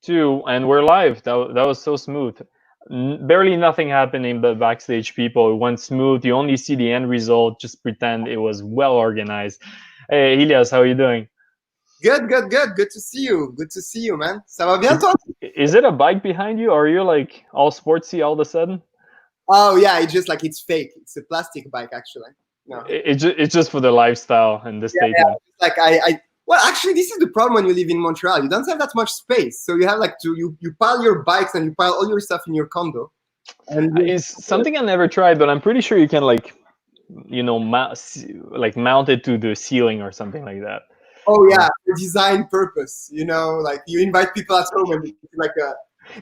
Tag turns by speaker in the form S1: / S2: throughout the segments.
S1: too, and we're live. That was so smooth. Barely nothing happening, but backstage people, it went smooth. You only see the end result. Just pretend it was well organized. Hey, Elias, how are you doing?
S2: Good, good, good. Good to see you. Good to see you, man. Ça va bien,
S1: Is
S2: toi?
S1: is it a bike behind you, or are you like all sportsy all of a sudden?
S2: Oh, yeah. It's just like it's fake. It's a plastic bike, actually. No.
S1: It's just for the lifestyle and the
S2: Yeah, yeah.
S1: statement.
S2: It's like I. Well, actually, this is the problem when you live in Montreal. You don't have that much space, so you have like to you pile your bikes and you pile all your stuff in your condo, and
S1: It's something I never tried, but I'm pretty sure you can like like mount it to the ceiling or something like that.
S2: oh yeah, for design purpose. Like you invite people at home and it's like a.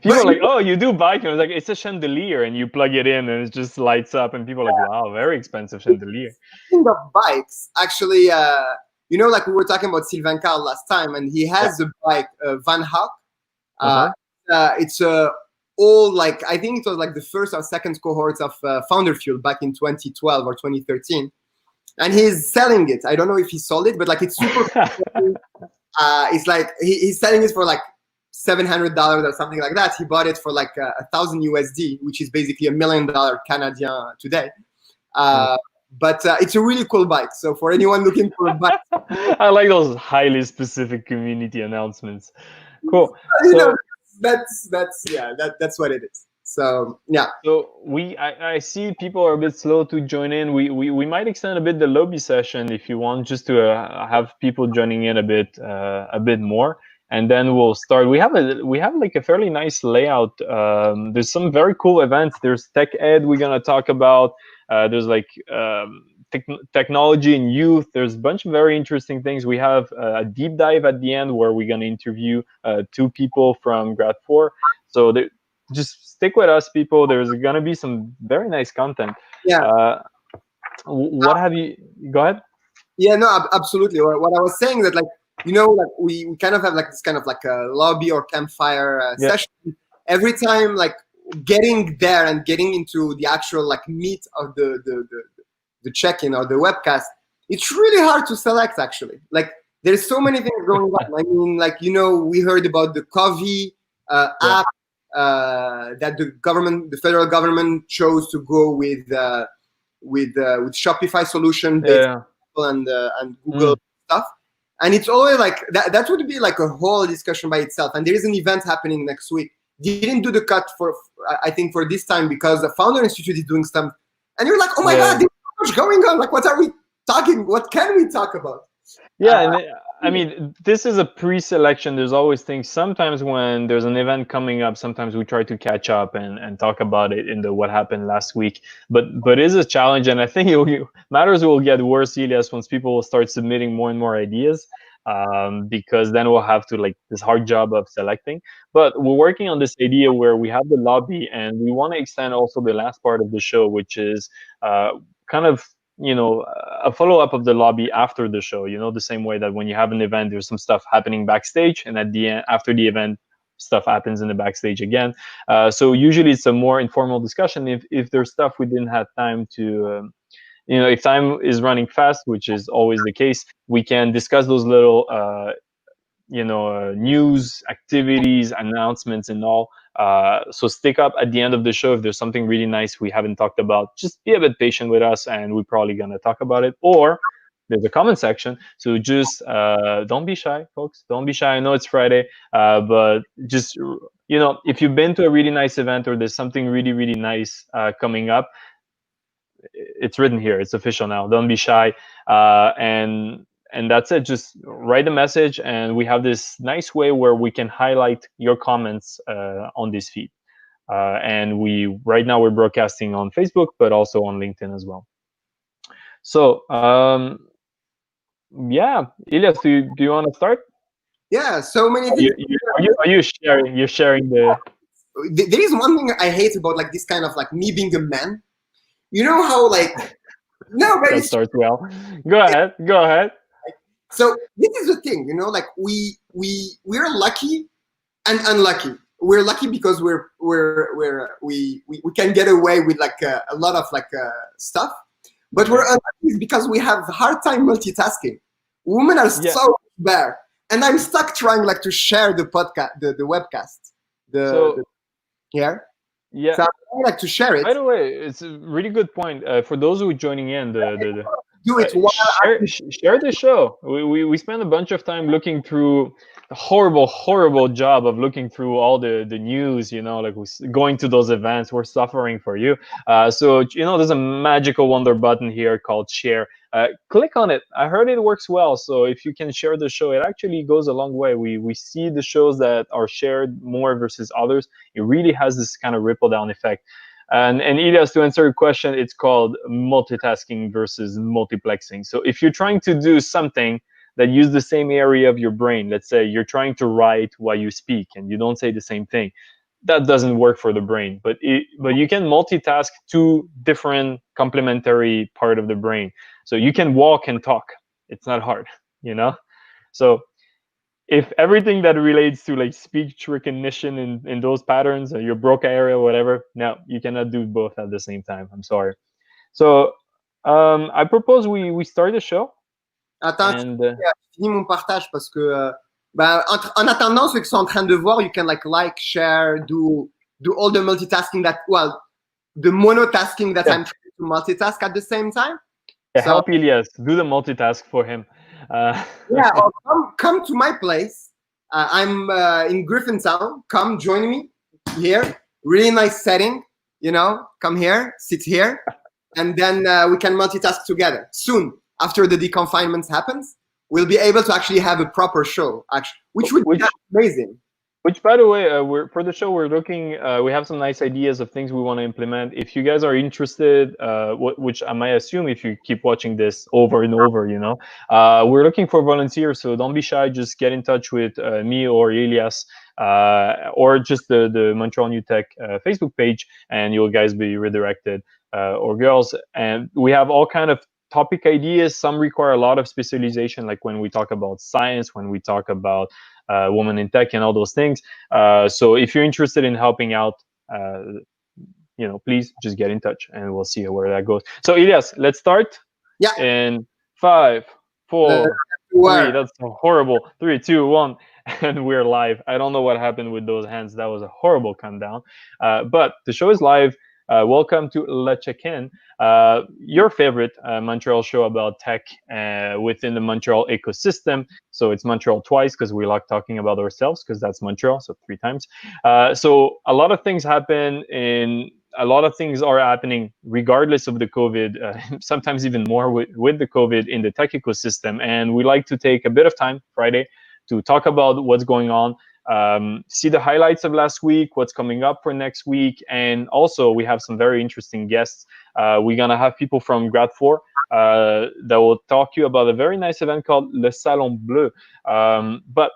S1: People
S2: But
S1: are like, "Oh, you do bike?" And it's like it's a chandelier, and you plug it in, and it just lights up, and people are like, "Wow, very expensive chandelier."
S2: speaking of bikes, actually, like we were talking about Sylvain Carl last time, and he
S1: Yeah.
S2: has a bike, Van Hawk.
S1: Uh
S2: Uh,
S1: huh.
S2: it's all like I think it was like the first or second cohort of Founder Fuel back in 2012 or 2013, and he's selling it. I don't know if he sold it, but like it's super. It's like he's selling it for like $700 or something like that. He bought it for like 1,000 USD, which is basically $1 million Canadian today. Uh, but it's a really cool bike. So for anyone looking for a bike,
S1: I like those highly specific community announcements. Cool.
S2: you know,
S1: So
S2: that's yeah, that's what it is. So yeah.
S1: I see people are a bit slow to join in. We might extend a bit the lobby session if you want, just to have people joining in a bit more, and then we'll start. We have like a fairly nice layout. There's some very cool events. There's Tech Ed we're gonna talk about. There's like technology and youth. There's a bunch of very interesting things. We have a deep dive at the end where we're gonna interview two people from Grad Four. So just stick with us, people. There's gonna be some very nice content.
S2: Yeah.
S1: Uh, what have you? Go ahead.
S2: Yeah, no, absolutely. What I was saying that like like we kind of have like this kind of like a lobby or campfire
S1: Yeah,
S2: session. Every time like getting there and getting into the actual like meat of the check-in or the webcast, it's really hard to select actually. Like there's so many things going on. I mean, like we heard about the Covey
S1: yeah,
S2: app that the federal government chose to go with Shopify solution based
S1: yeah.
S2: and Google
S1: Mm.
S2: stuff. And it's always like that would be like a whole discussion by itself. And there is an event happening next week. Didn't do the cut for I think for this time because the Founder Institute is doing stuff. And you're like, oh my God,
S1: Yeah,
S2: there's so much going on. Like, what are we talking? What can we talk about?
S1: yeah, and I mean, this is a pre-selection. There's always things. Sometimes when there's an event coming up, sometimes we try to catch up and talk about it in the what happened last week. But it is a challenge, and I think matters will get worse, Elias, once people will start submitting more and more ideas. Because then we'll have to like this hard job of selecting. But we're working on this idea where we have the lobby, and we want to extend also the last part of the show, which is kind of a follow-up of the lobby after the show, the same way that when you have an event there's some stuff happening backstage, and at the end after the event stuff happens in the backstage again. So usually it's a more informal discussion. If there's stuff we didn't have time to if time is running fast, which is always the case, we can discuss those little news, activities, announcements, and all. So stick up at the end of the show if there's something really nice we haven't talked about. Just be a bit patient with us, and we're probably gonna talk about it. Or there's a comment section, so just don't be shy, folks. Don't be shy. I know it's Friday, but just if you've been to a really nice event or there's something really really nice coming up, it's written here. It's official now. Don't be shy. And that's it. Just write a message, and we have this nice way where we can highlight your comments on this feed. And right now we're broadcasting on Facebook, but also on LinkedIn as well. So yeah, Elias, do you want to start?
S2: Yeah, so many
S1: Are
S2: things.
S1: you sharing? You're sharing the.
S2: There is one thing I hate about like this kind of like me being a man. You know how like no, but
S1: That
S2: it's
S1: starts well. Go ahead. Go ahead.
S2: so this is the thing, like we're lucky and unlucky. We're lucky because we can get away with like a lot of like stuff, but we're unlucky because we have a hard time multitasking. Women are
S1: Yeah.
S2: so better. and I'm stuck trying like to share the podcast, the webcast, here.
S1: Yeah.
S2: So I like to share it.
S1: By the way, it's a really good point. For those who are joining in,
S2: do it while
S1: share the show. We spend a bunch of time looking through a horrible job of looking through all the news, like going to those events. We're suffering for you. So there's a magical wonder button here called share. Click on it. I heard it works well. So if you can share the show, it actually goes a long way. We see the shows that are shared more versus others. It really has this kind of ripple down effect. And Elias, to answer your question, it's called multitasking versus multiplexing. So if you're trying to do something that uses the same area of your brain, let's say you're trying to write while you speak and you don't say the same thing, that doesn't work for the brain. But you can multitask two different complementary part of the brain. So you can walk and talk. It's not hard, So if everything that relates to like speech recognition in those patterns, or your Broca area, whatever, no, you cannot do both at the same time. I'm sorry. So I propose we start the show.
S2: Attends, je finis mon partage parce que en attendant, ceux qui sont en train de voir, you can like, share, do all the multitasking the monotasking that I'm trying to multitask at the same time.
S1: Yeah, so, help Elias, do the multitask for him.
S2: Yeah, or come to my place. I'm in Griffintown. Come join me here. Really nice setting. Come here, sit here, and then we can multitask together. Soon, after the deconfinement happens, we'll be able to actually have a proper show, which would be amazing.
S1: Which, by the way, for the show, we're looking. We have some nice ideas of things we want to implement. If you guys are interested, which I might assume if you keep watching this over and over, we're looking for volunteers. So don't be shy. Just get in touch with me or Elias, or just the Montreal New Tech Facebook page, and you'll guys be redirected, or girls. And we have all kind of topic ideas. Some require a lot of specialization, like when we talk about science, when we talk about women in tech and all those things. So if you're interested in helping out, please just get in touch and we'll see where that goes. So Elias, let's start.
S2: Yeah.
S1: In 5, 4, 3. That's horrible. 3, 2, 1, and we're live. I don't know what happened with those hands. That was a horrible countdown. But the show is live. Welcome to Le Check-In, your favorite Montreal show about tech within the Montreal ecosystem. So it's Montreal twice because we like talking about ourselves because that's Montreal, so 3 times. So a lot of things happen a lot of things are happening regardless of the COVID, sometimes even more with the COVID in the tech ecosystem. And we like to take a bit of time Friday to talk about what's going on. See the highlights of last week, what's coming up for next week, and also we have some very interesting guests. We're gonna have people from Grad 4 that will talk to you about a very nice event called Le Salon Bleu. But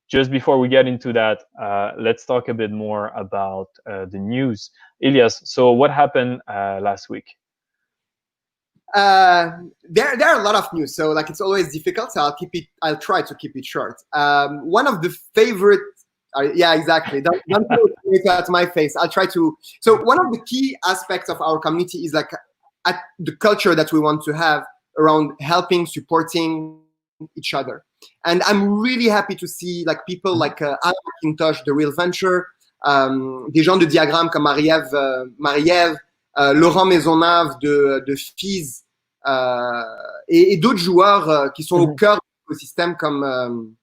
S1: just before we get into that, let's talk a bit more about the news. Elias, so what happened last week?
S2: There are a lot of news, so like it's always difficult. So I'll try to keep it short. One of the favorite, yeah, exactly. Don't put it at my face. I'll try to. So one of the key aspects of our community is like the culture that we want to have around helping, supporting each other. And I'm really happy to see like people like Alan McIntosh, The Real Venture, des gens de Diagramme comme Marie-Ève, Laurent Maisonneuve de Fizz, et d'autres joueurs qui sont au cœur de l'écosystème comme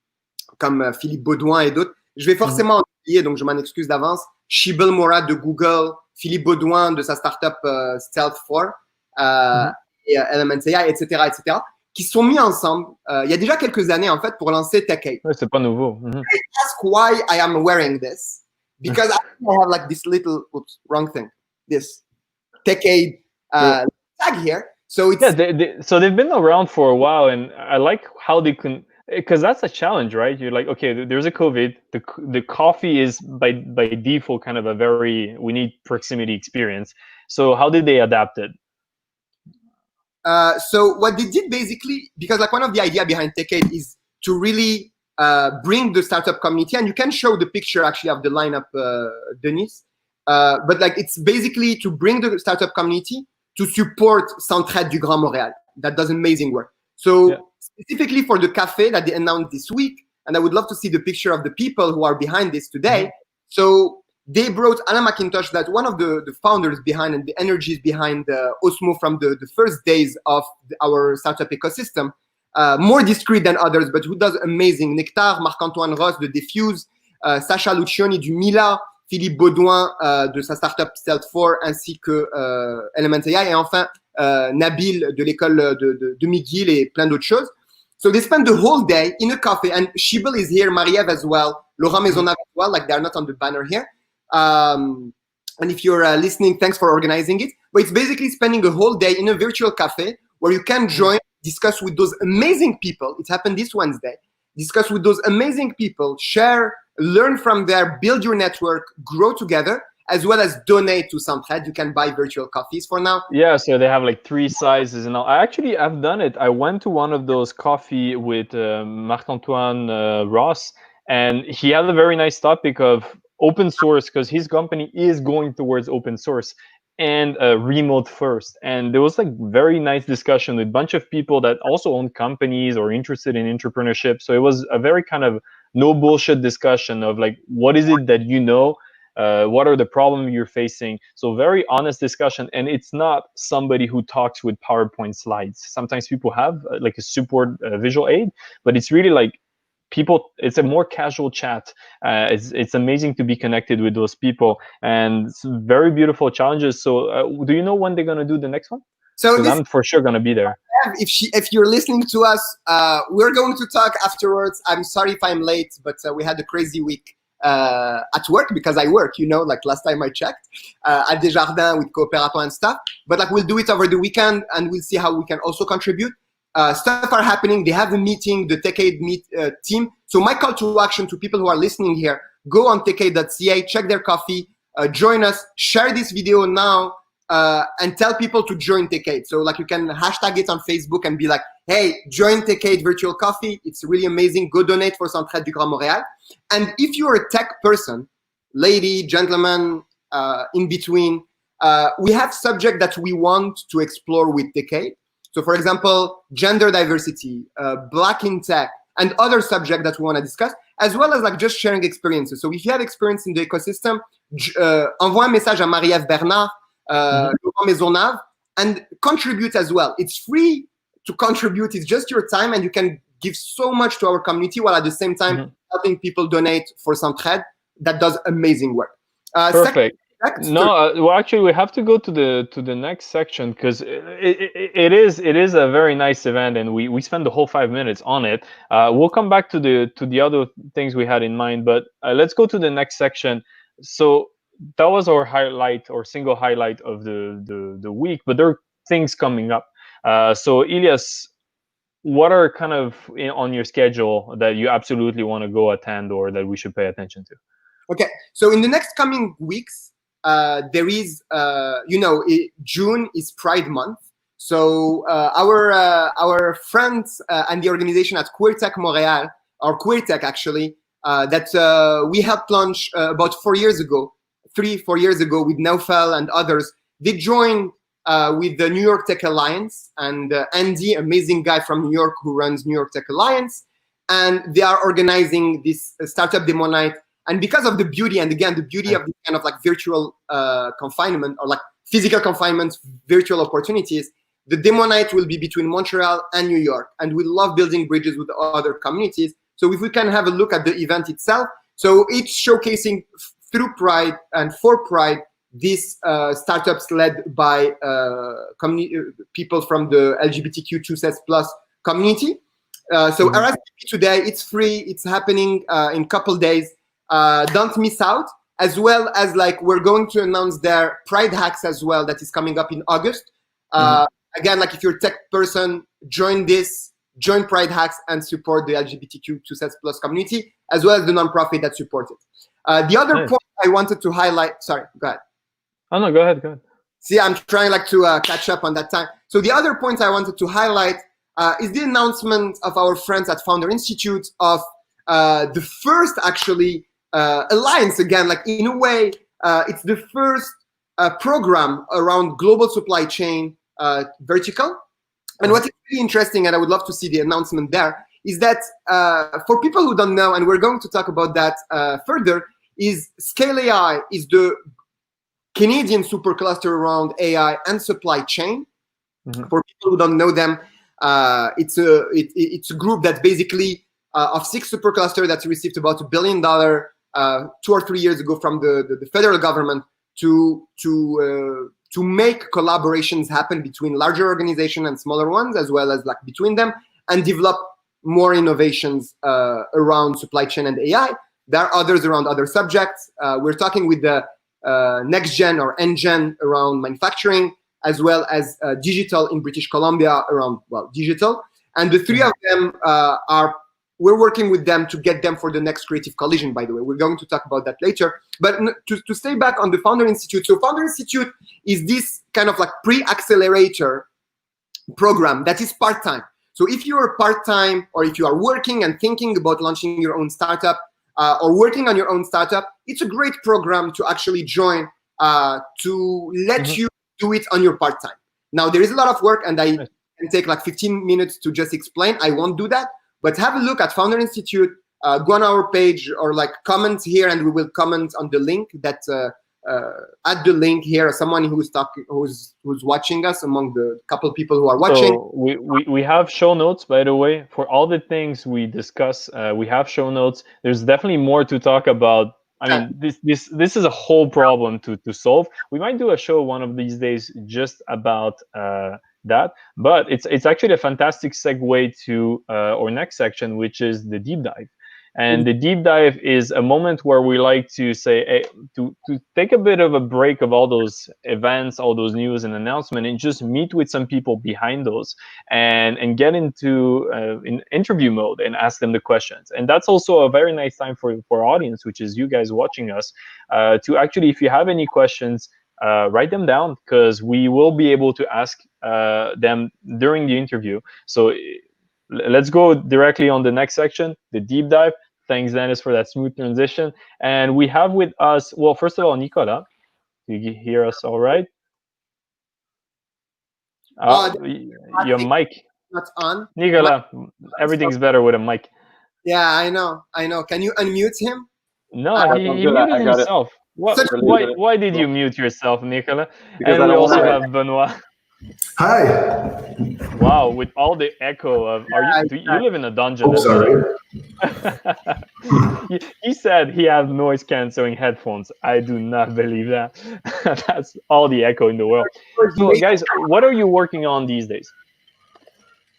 S2: Philippe Baudouin et d'autres. Je vais forcément en oublier, donc je m'en excuse d'avance. Shibel Morad de Google, Philippe Baudouin de sa startup Stealth4, et Element AI, etc., qui sont mis ensemble il y a déjà quelques années en fait pour lancer TechAid.
S1: Ouais, c'est pas nouveau.
S2: I ask why I am wearing this because I have like this little wrong thing, this TechAid tag here. So it's
S1: so they've been around for a while, and I like how they can, because that's a challenge, right? You're like, okay, there's a COVID. The coffee is by default kind of we need proximity experience. So how did they adapt it?
S2: So what they did basically, because like one of the idea behind TechAid is to really bring the startup community, and you can show the picture actually of the lineup, Denise. But like it's basically to bring the startup community to support Centraide du Grand Montréal. That does amazing work. So specifically for the cafe that they announced this week, and I would love to see the picture of the people who are behind this today. So they brought Alan McIntosh, that one of the founders behind and the energies behind Osmo from the first days of our startup ecosystem. More discreet than others, but who does amazing. Nectar, Marc-Antoine Ross de Diffuse, Sacha Lucioni du Mila, Philippe Baudouin de sa startup Stealth4, ainsi que Element AI, et enfin Nabil de l'école de McGill et plein d'autres choses. So they spend the whole day in a cafe, and Shibel is here, Marie-Ève as well, Laurent Maisonneuve as well, like they're not on the banner here. And if you're listening, thanks for organizing it. But it's basically spending a whole day in a virtual cafe where you can join, discuss with those amazing people. It happened this Wednesday. Discuss with those amazing people, share, learn from there, build your network, grow together, as well as donate to Centraide. You can buy virtual coffees for now.
S1: Yeah, so they have like 3 sizes and all. I've done it. I went to one of those coffee with Marc-Antoine Ross, and he had a very nice topic of open source, because his company is going towards open source and remote first. And there was like very nice discussion with a bunch of people that also own companies or interested in entrepreneurship. So it was a very kind of no bullshit discussion of like, what is it that you know? What are the problems you're facing? So very honest discussion. And it's not somebody who talks with PowerPoint slides. Sometimes people have like a support visual aid, but it's really like people, it's a more casual chat. It's amazing to be connected with those people, and it's very beautiful challenges. So do you know when they're going to do the next one?
S2: So
S1: I'm for sure going to be there.
S2: If you're listening to us, we're going to talk afterwards. I'm sorry if I'm late, but we had a crazy week at work, because I work, you know, like last time I checked, at Desjardins with Cooperaton and stuff. But like, we'll do it over the weekend, and we'll see how we can also contribute. Stuff are happening. They have a meeting, the TechAid team. So my call to action to people who are listening here, go on techaid.ca, check their coffee, join us, share this video now, and tell people to join TechAid. So like, you can hashtag it on Facebook and be like, hey, join TechAid virtual coffee. It's really amazing. Go donate for Centraide du Grand Montréal. And if you're a tech person, lady, gentleman, in between, we have subject that we want to explore with TechAid. So for example, gender diversity, Black in tech, and other subjects that we want to discuss, as well as like just sharing experiences. So if you have experience in the ecosystem, envoie un message à Marie-Ève Bernard, Laurent Maisonneuve, and contribute as well. It's free to contribute. It's just your time, and you can give so much to our community while at the same time helping people donate for Centraide that does amazing work.
S1: Perfect. No, well, actually, we have to go to the next section, because it is a very nice event, and we spend the whole 5 minutes on it. We'll come back to the other things we had in mind, but let's go to the next section. So that was our highlight, or single highlight of the week, but there are things coming up. So Ilias, what are kind of on your schedule that you absolutely want to go attend, or that we should pay attention to?
S2: Okay, so in the next coming weeks, there is, June is Pride Month. So our friends and the organization at QueerTech Montréal, or QueerTech actually, that we helped launch about 4 years ago, 3-4 years ago, with Naufel and others. They joined with the New York Tech Alliance, and Andy, amazing guy from New York who runs New York Tech Alliance, and they are organizing this startup demo night. And because of the beauty, and again, the beauty of the kind of like virtual confinement, or like physical confinement, virtual opportunities, the demo night will be between Montreal and New York. And we love building bridges with other communities. So if we can have a look at the event itself. So it's showcasing through Pride and for Pride, these startups led by people from the LGBTQ2++ community. So RSVP today, it's free, it's happening in a couple days. Don't miss out, as well as like we're going to announce their Pride Hacks as well, that is coming up in August. Again, like if you're a tech person, join Pride Hacks and support the LGBTQ2++ community, as well as the nonprofit that supports it. The other point I wanted to highlight, sorry, go ahead.
S1: Oh no, go ahead.
S2: See, I'm trying like to catch up on that time. So the other point I wanted to highlight is the announcement of our friends at Founder Institute of the first actually alliance, again, like in a way, it's the first program around global supply chain vertical. And what is really interesting, and I would love to see the announcement there, is that for people who don't know, and we're going to talk about that further, is Scale AI is the Canadian supercluster around AI and supply chain. Mm-hmm. For people who don't know them, it's a group that basically of 6 superclusters that received about $1 billion 2 or 3 years ago from the federal government to make collaborations happen between larger organizations and smaller ones, as well as like between them, and develop more innovations around supply chain and AI. There are others around other subjects. We're talking with the next gen or NGen around manufacturing, as well as digital in British Columbia around, well, digital. And the 3 of them we're working with them to get them for the next Creative Collision, by the way. We're going to talk about that later. But to stay back on the Founder Institute. So Founder Institute is this kind of like pre-accelerator program that is part-time. So if you are part-time, or if you are working and thinking about launching your own startup, or working on your own startup, it's a great program to actually join to let you do it on your part-time. Now, there is a lot of work, and I can take like 15 minutes to just explain. I won't do that. But have a look at Founder Institute, go on our page, or like comment here, and we will comment on the link that add the link here. Someone who's watching us among the couple of people who are watching.
S1: So we have show notes, by the way, for all the things we discuss. We have show notes. There's definitely more to talk about. I mean, this is a whole problem to solve. We might do a show one of these days just about that, but it's actually a fantastic segue to our next section, which is the deep dive. And the deep dive is a moment where we like to say, hey, to take a bit of a break of all those events, all those news and announcements, and just meet with some people behind those, and get into in interview mode and ask them the questions. And that's also a very nice time for our audience, which is you guys watching us, to actually, if you have any questions, write them down, because we will be able to ask them during the interview. So let's go directly on the next section, the deep dive. Thanks, Dennis, for that smooth transition. And we have with us, well, first of all, Nicolas. Do you hear us all right? Your mic.
S2: Not on.
S1: Nicolas, everything's better with a mic.
S2: Yeah, I know. Can you unmute him?
S1: No, he muted himself. Why did you mute yourself, Nicolas? Because and we also have Benoit.
S3: Hi.
S1: Wow, with all the echo of, do you live in a dungeon?
S3: Oh, sorry.
S1: He said he has noise canceling headphones. I do not believe that. That's all the echo in the world. So, guys, what are you working on these days?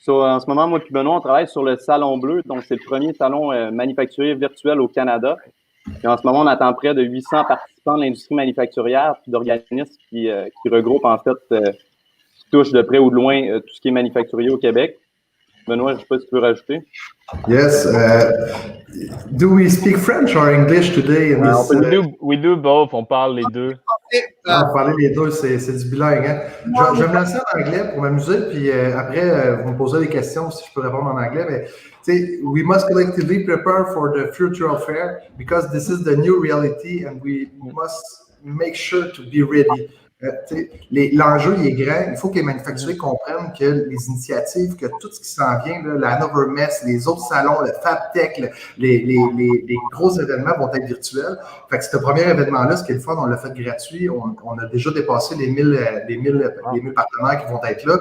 S4: So, en ce moment, moi et Benoît, on travaille sur le Salon Bleu. Donc, c'est le premier salon manufacturier virtuel au Canada. Et en ce moment, on attend près de 800 participants de l'industrie manufacturière puis d'organismes qui regroupent, en fait, qui touchent de près ou de loin tout ce qui est manufacturier au Québec. Benoît, je ne sais pas si tu veux rajouter.
S3: Yes. Do we speak French or English today?
S1: We do both. On parle les deux.
S3: Parler les deux, c'est du bilingue. Hein? Je vais me lancer en anglais pour m'amuser, puis après, vous me posez des questions si je peux répondre en anglais. Mais we must collectively prepare for the future of air because this is the new reality and we must make sure to be ready. L'enjeu, il est grand. Il faut que les manufacturiers comprennent que les initiatives, que tout ce qui s'en vient, là, la Hannover Messe, les autres salons, le FabTech, les gros événements vont être virtuels. Fait que ce premier événement-là, ce qui est le fun, on l'a fait gratuit. On a déjà dépassé les 1000 partenaires qui vont être là.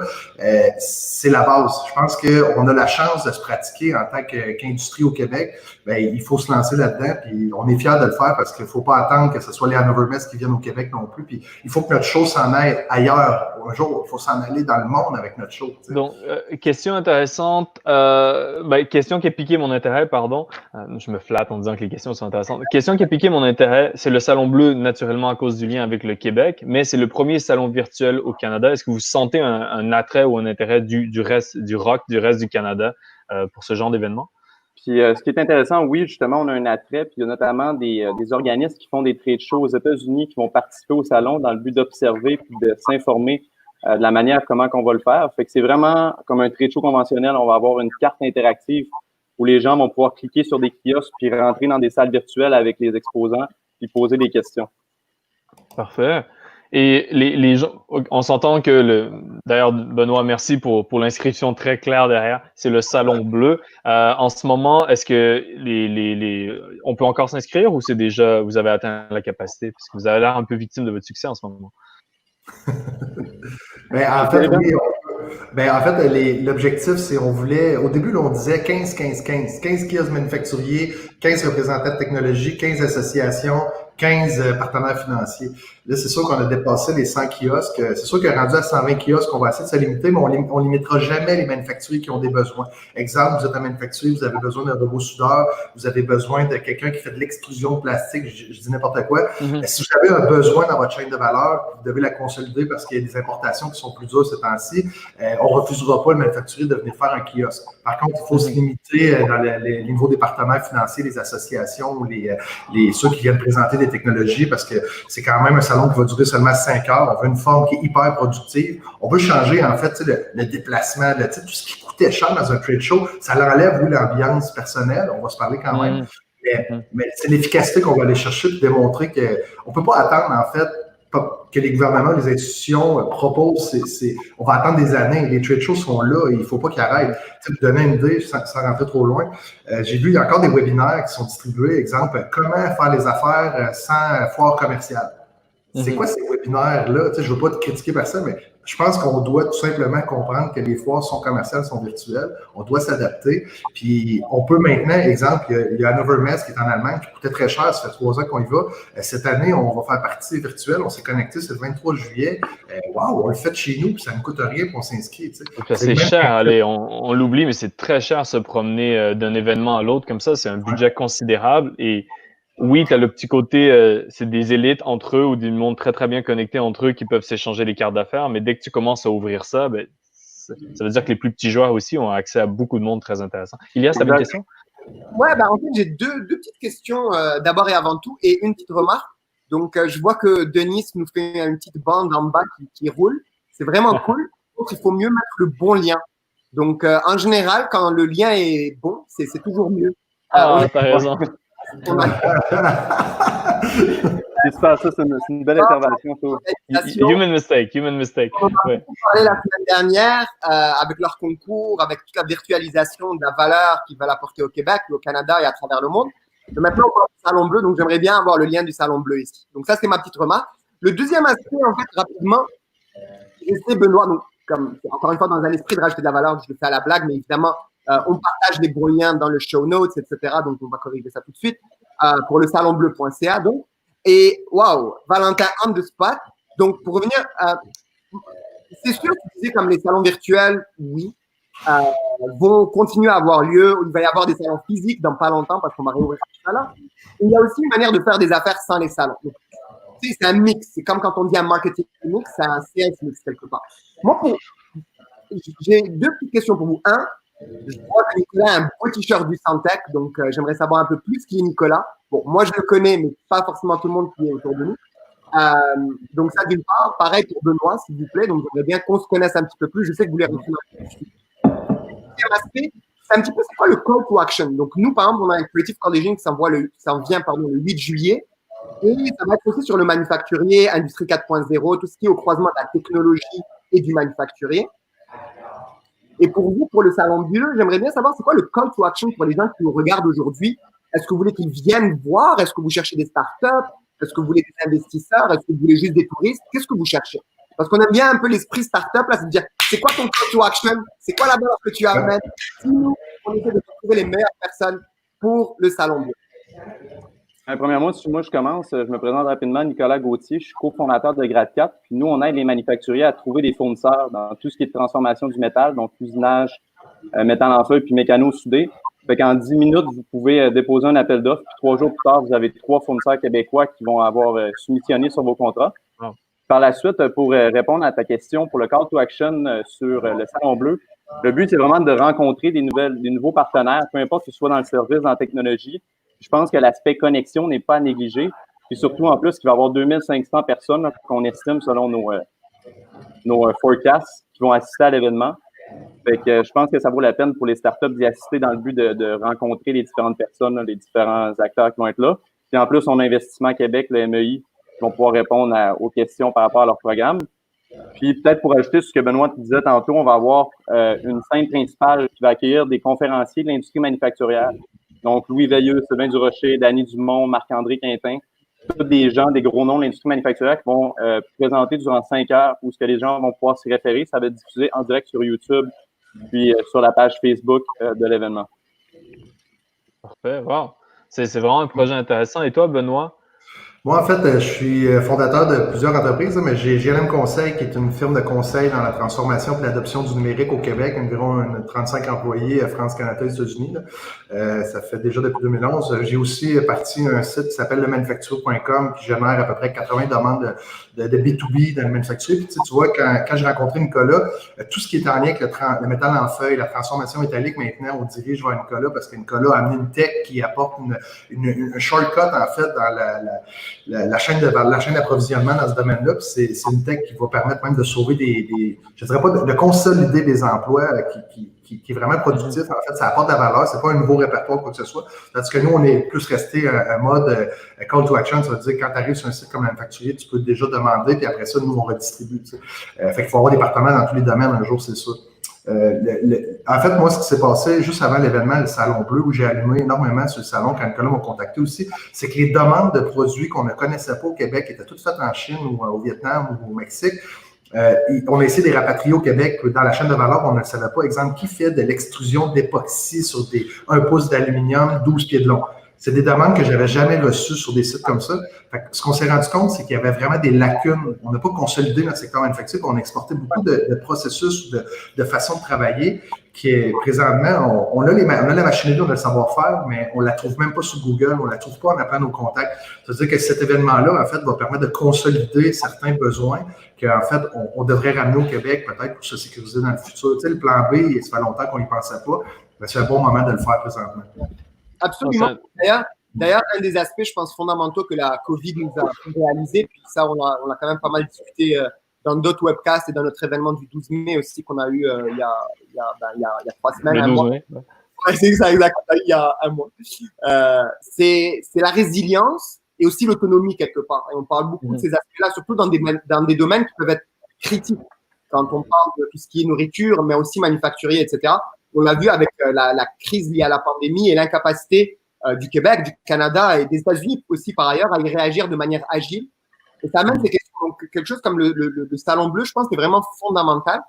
S3: C'est la base. Je pense qu'on a la chance de se pratiquer en tant qu'industrie au Québec. Bien, il faut se lancer là-dedans. Puis on est fiers de le faire parce qu'il ne faut pas attendre que ce soit les Hannover Messe qui viennent au Québec non plus. Puis il faut que notre show s'en aille ailleurs. Un jour, il faut s'en aller dans le monde avec notre show. T'sais.
S1: Donc, question intéressante. Question qui a piqué mon intérêt, pardon. Je me flatte en disant que les questions sont intéressantes. Question qui a piqué mon intérêt, c'est le Salon Bleu, naturellement à cause du lien avec le Québec, mais c'est le premier salon virtuel au Canada. Est-ce que vous sentez un attrait ou un intérêt du reste du rock, du reste du Canada pour ce genre d'événement?
S4: Puis, ce qui est intéressant, oui, justement, on a un attrait. Puis, il y a notamment des organismes qui font des trade shows aux États-Unis qui vont participer au salon dans le but d'observer puis de s'informer de la manière comment on va le faire. Fait que c'est vraiment comme un trade show conventionnel. On va avoir une carte interactive où les gens vont pouvoir cliquer sur des kiosques puis rentrer dans des salles virtuelles avec les exposants puis poser des questions.
S1: Parfait. Et les gens, on s'entend que d'ailleurs, Benoît, merci pour l'inscription très claire derrière. C'est le Salon Bleu. En ce moment, est-ce que on peut encore s'inscrire ou c'est déjà, vous avez atteint la capacité? Parce que vous avez l'air un peu victime de votre succès en ce moment.
S3: Ben, en fait, oui. Ben, en fait, l'objectif, c'est on voulait, au début, là, on disait 15, 15, 15. 15 kiosques manufacturiers, 15 représentants de technologie, 15 associations, 15 partenaires financiers. Là, c'est sûr qu'on a dépassé les 100 kiosques. C'est sûr que rendu à 120 kiosques, on va essayer de se limiter, mais on limitera jamais les manufacturiers qui ont des besoins. Exemple, vous êtes un manufacturier, vous avez besoin d'un robot soudeur, vous avez besoin de quelqu'un qui fait de l'extrusion de plastique, je dis n'importe quoi. Si vous avez un besoin dans votre chaîne de valeur, vous devez la consolider parce qu'il y a des importations qui sont plus dures ces temps-ci. On ne refusera pas le manufacturier de venir faire un kiosque. Par contre, il faut se limiter dans les niveaux des partenaires financiers, les associations, ceux qui viennent présenter des technologies, parce que c'est quand même un salon qui va durer seulement 5 heures. On veut une forme qui est hyper productive. On veut changer, en fait, le déplacement, tout ce qui coûtait cher dans un trade show, ça l'enlève, oui, l'ambiance personnelle. On va se parler quand même. Mais c'est l'efficacité qu'on va aller chercher pour démontrer qu'on ne peut pas attendre, en fait, que les gouvernements, les institutions proposent. On va attendre des années. Les trade shows sont là et il ne faut pas qu'ils arrêtent. Pour donner une idée, sans rentrer trop loin, j'ai vu, il y a encore des webinaires qui sont distribués. Exemple, comment faire les affaires sans foire commerciale. C'est quoi ces webinaires-là? Je ne veux pas te critiquer par ça, mais je pense qu'on doit tout simplement comprendre que les foires sont commerciales, sont virtuelles. On doit s'adapter. Puis, on peut maintenant, exemple, il y a Hannover Messe qui est en Allemagne, qui coûtait très cher. Ça fait 3 ans qu'on y va. Cette année, on va faire partie virtuelle. On s'est connecté, c'est le 23 juillet. Wow, on le fait chez nous, puis ça ne coûte rien, puis on s'inscrit.
S1: C'est cher, allez, on l'oublie, mais c'est très cher se promener d'un événement à l'autre comme ça. C'est un budget considérable et oui, tu as le petit côté, c'est des élites entre eux ou du monde très, très bien connecté entre eux qui peuvent s'échanger les cartes d'affaires. Mais dès que tu commences à ouvrir ça, ben, ça veut dire que les plus petits joueurs aussi ont accès à beaucoup de monde très intéressant. Ilias, tu avais une question?
S2: Ouais, en fait, j'ai deux petites questions d'abord et avant tout et une petite remarque. Donc, je vois que Denis nous fait une petite bande en bas qui roule. C'est vraiment cool. Donc, il faut mieux mettre le bon lien. Donc, en général, quand le lien est bon, c'est toujours mieux.
S1: T'as raison.
S4: J'espère ça, c'est une belle intervention.
S1: Human mistake.
S2: On a parlé la semaine dernière avec leur concours, avec toute la virtualisation de la valeur qu'ils veulent apporter au Québec, au Canada et à travers le monde. Et maintenant, on parle du Salon Bleu, donc j'aimerais bien avoir le lien du Salon Bleu ici. Donc ça, c'est ma petite remarque. Le deuxième aspect, en fait, rapidement, je sais, Benoît, donc, comme, encore une fois, dans un esprit de rajouter de la valeur, je le fais à la blague, mais évidemment, on partage les bons liens dans le show notes, etc. Donc, on va corriger ça tout de suite pour le salonbleu.ca. Donc, et waouh, Valentin on the spot. Donc, pour revenir, c'est sûr que tu disais comme les salons virtuels, oui, vont continuer à avoir lieu. Il va y avoir des salons physiques dans pas longtemps parce qu'on va réouvrir tout ça là. Il y a aussi une manière de faire des affaires sans les salons. Donc, tu sais, c'est un mix. C'est comme quand on dit un marketing mix, c'est un CS mix quelque part. Moi, j'ai deux petites questions pour vous. Un, je crois que Nicolas a un beau t-shirt du Santec, donc j'aimerais savoir un peu plus qui est Nicolas. Bon, moi je le connais, mais pas forcément tout le monde qui est autour de nous. Donc ça d'une part, pareil pour Benoît, s'il vous plaît. Donc j'aimerais bien qu'on se connaisse un petit peu plus. Je sais que vous voulez répondre dessus. Deuxième aspect, c'est un petit peu c'est quoi le call to action. Donc nous, par exemple, on a un Creative Collision qui s'en vient le 8 juillet. Et ça va être aussi sur le manufacturier, Industrie 4.0, tout ce qui est au croisement de la technologie et du manufacturier. Et pour vous, pour le Salon Bleu, j'aimerais bien savoir c'est quoi le call to action pour les gens qui nous regardent aujourd'hui. Est-ce que vous voulez qu'ils viennent voir? Est-ce que vous cherchez des startups? Est-ce que vous voulez des investisseurs? Est-ce que vous voulez juste des touristes? Qu'est-ce que vous cherchez? Parce qu'on aime bien un peu l'esprit startup, là, c'est de dire c'est quoi ton call to action? C'est quoi la valeur que tu amènes? Si nous, on essaie de trouver les meilleures personnes pour le Salon Bleu.
S4: Premièrement, si moi je commence, je me présente rapidement, Nicolas Gauthier, je suis cofondateur de Grade 4. Puis nous, on aide les manufacturiers à trouver des fournisseurs dans tout ce qui est transformation du métal, donc usinage, métal en feuille, puis mécano soudé. Fait qu'en 10 minutes, vous pouvez déposer un appel d'offres, puis 3 jours plus tard, vous avez 3 fournisseurs québécois qui vont avoir soumissionné sur vos contrats. Oh. Par la suite, pour répondre à ta question, pour le call to action sur le Salon Bleu, le but, c'est vraiment de rencontrer des nouveaux partenaires, peu importe que ce soit dans le service, dans la technologie. Je pense que l'aspect connexion n'est pas à négliger. Puis surtout, en plus, il va y avoir 2500 personnes là, qu'on estime selon nos forecasts qui vont assister à l'événement. Fait que je pense que ça vaut la peine pour les startups d'y assister dans le but de rencontrer les différentes personnes, là, les différents acteurs qui vont être là. Puis en plus, on a Investissement Québec, le MEI, vont pouvoir répondre aux questions par rapport à leur programme. Puis peut-être pour ajouter ce que Benoît te disait tantôt, on va avoir une scène principale qui va accueillir des conférenciers de l'industrie manufacturière. Donc, Louis Veilleux, Sylvain Durocher, Danny Dumont, Marc-André Quintin, tous des gens, des gros noms de l'industrie manufacturière qui vont présenter durant 5 heures où ce que les gens vont pouvoir s'y référer. Ça va être diffusé en direct sur YouTube, puis sur la page Facebook de l'événement.
S1: Parfait, wow. C'est vraiment un projet intéressant. Et toi, Benoît?
S3: Moi, en fait, je suis fondateur de plusieurs entreprises, mais j'ai GLM Conseil, qui est une firme de conseil dans la transformation et l'adoption du numérique au Québec, environ 35 employés à France, Canada et États-Unis. Ça fait déjà depuis 2011. J'ai aussi parti un site qui s'appelle lemanufacture.com qui génère à peu près 80 demandes de B2B dans le manufacturier. Puis, tu vois, quand j'ai rencontré Nicolas, tout ce qui est en lien avec le métal en feuille, la transformation métallique, maintenant, on dirige vers Nicolas parce que Nicolas a amené une tech qui apporte un shortcut, en fait, dans la chaîne d'approvisionnement dans ce domaine-là. Puis c'est une tech qui va permettre même de sauver je ne dirais pas de consolider des emplois qui est vraiment productif. En fait, ça apporte de la valeur. C'est pas un nouveau répertoire, quoi que ce soit. Tandis que nous, on est plus resté un mode call to action. Ça veut dire que quand tu arrives sur un site comme manufacturier, tu peux déjà demander, puis après ça, nous, on redistribue. Fait qu'il faut avoir des partenaires dans tous les domaines un jour, c'est ça. En fait, moi, ce qui s'est passé juste avant l'événement, le Salon Bleu, où j'ai allumé énormément sur le salon quand Nicolas m'a contacté aussi, c'est que les demandes de produits qu'on ne connaissait pas au Québec étaient toutes faites en Chine ou au Vietnam ou au Mexique. On a essayé de les rapatrier au Québec. Dans la chaîne de valeur, on ne le savait pas. Exemple, qui fait de l'extrusion d'époxy sur 1 pouce d'aluminium, 12 pieds de long? C'est des demandes que je n'avais jamais reçues sur des sites comme ça. Fait que ce qu'on s'est rendu compte, c'est qu'il y avait vraiment des lacunes. On n'a pas consolidé notre secteur manufacturier, on exportait beaucoup de processus, de façon de travailler qui est présentement, on a la machinerie, on a le savoir-faire, mais on ne la trouve même pas sur Google, on ne la trouve pas en appelant nos contacts. C'est-à-dire que cet événement-là, en fait, va permettre de consolider certains besoins qu'en fait, on devrait ramener au Québec peut-être pour se sécuriser dans le futur. Tu sais, le plan B, ça fait longtemps qu'on n'y pensait pas, mais c'est un bon moment de le faire présentement.
S2: Absolument. D'ailleurs, un des aspects, je pense, fondamentaux que la COVID nous a réalisé, puis ça, on a quand même pas mal discuté dans d'autres webcasts et dans notre événement du 12 mai aussi qu'on a eu il y a 3 semaines.
S1: Le 12 mai.
S2: Ouais, c'est ça, exactement, il y a un mois. C'est la résilience et aussi l'autonomie quelque part. Et on parle beaucoup de ces aspects-là, surtout dans des domaines qui peuvent être critiques. Quand on parle de tout ce qui est nourriture, mais aussi manufacturier, etc. On l'a vu avec la crise liée à la pandémie et l'incapacité du Québec, du Canada et des États-Unis aussi par ailleurs à y réagir de manière agile. Et ça amène ces questions. Donc, quelque chose comme le Salon Bleu, je pense, est vraiment fondamental.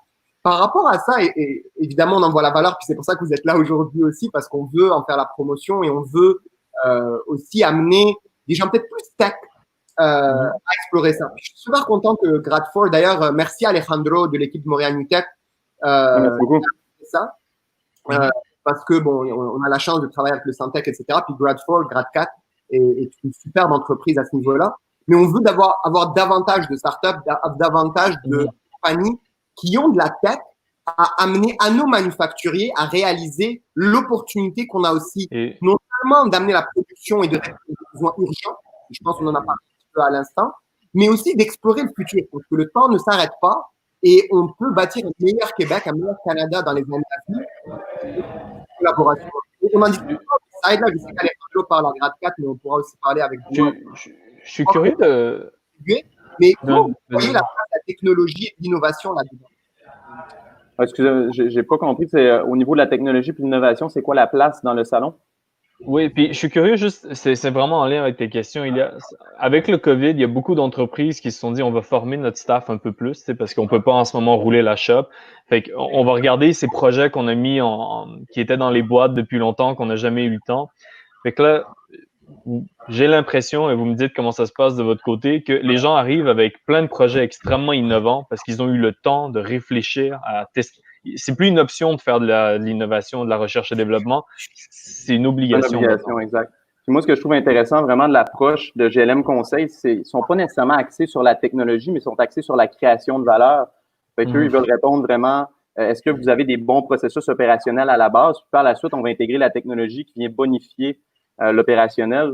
S2: Par rapport à ça, et évidemment, on en voit la valeur, puis c'est pour ça que vous êtes là aujourd'hui aussi, parce qu'on veut en faire la promotion et on veut aussi amener des gens peut-être plus tech à explorer ça. Je suis super content que Gradford, d'ailleurs, merci Alejandro de l'équipe de Montréal New Tech.
S4: Merci beaucoup.
S2: Ça. Parce que bon, on a la chance de travailler avec le Syntec, etc. Puis Gradford, Grad4 est une superbe entreprise à ce niveau-là. Mais on veut avoir davantage de startups, davantage de compagnies qui ont de la tech à amener à nos manufacturiers à réaliser l'opportunité qu'on a aussi, non seulement d'amener la production et de répondre aux besoins urgents, je pense qu'on en a parlé un petit peu à l'instant, mais aussi d'explorer le futur, parce que le temps ne s'arrête pas et on peut bâtir un meilleur Québec, un meilleur Canada dans les années à venir. Collaboration. On en discute pas, là, je sais qu'Alejandro parle en grade 4, mais on pourra aussi parler avec vous.
S1: Je suis curieux de...
S2: Mais comment vous voyez la place de la technologie et de l'innovation là-dedans?
S4: Excusez-moi, j'ai pas compris. C'est au niveau de la technologie et de l'innovation, c'est quoi la place dans le salon?
S1: Oui, puis je suis curieux, juste, c'est vraiment en lien avec tes questions. Avec le COVID, il y a beaucoup d'entreprises qui se sont dit on va former notre staff un peu plus, parce qu'on peut pas en ce moment rouler la shop. Fait qu'on va regarder ces projets qu'on a mis qui étaient dans les boîtes depuis longtemps, qu'on n'a jamais eu le temps. Fait que là, j'ai l'impression, et vous me dites comment ça se passe de votre côté, que les gens arrivent avec plein de projets extrêmement innovants parce qu'ils ont eu le temps de réfléchir à tester. C'est plus une option de faire de l'innovation, de la recherche et développement. C'est une obligation.
S4: Une obligation, exact. Puis moi, ce que je trouve intéressant vraiment de l'approche de GLM Conseil, c'est qu'ils ne sont pas nécessairement axés sur la technologie, mais ils sont axés sur la création de valeur. Fait qu'eux, ils veulent répondre vraiment, est-ce que vous avez des bons processus opérationnels à la base? Puis par la suite, on va intégrer la technologie qui vient bonifier l'opérationnel.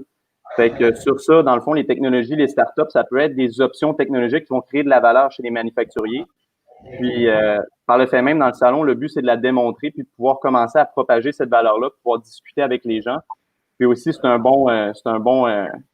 S4: Fait que sur ça, dans le fond, les technologies, les startups, ça peut être des options technologiques qui vont créer de la valeur chez les manufacturiers. Puis, par le fait même, dans le salon, le but, c'est de la démontrer puis de pouvoir commencer à propager cette valeur-là, pouvoir discuter avec les gens. Puis aussi, une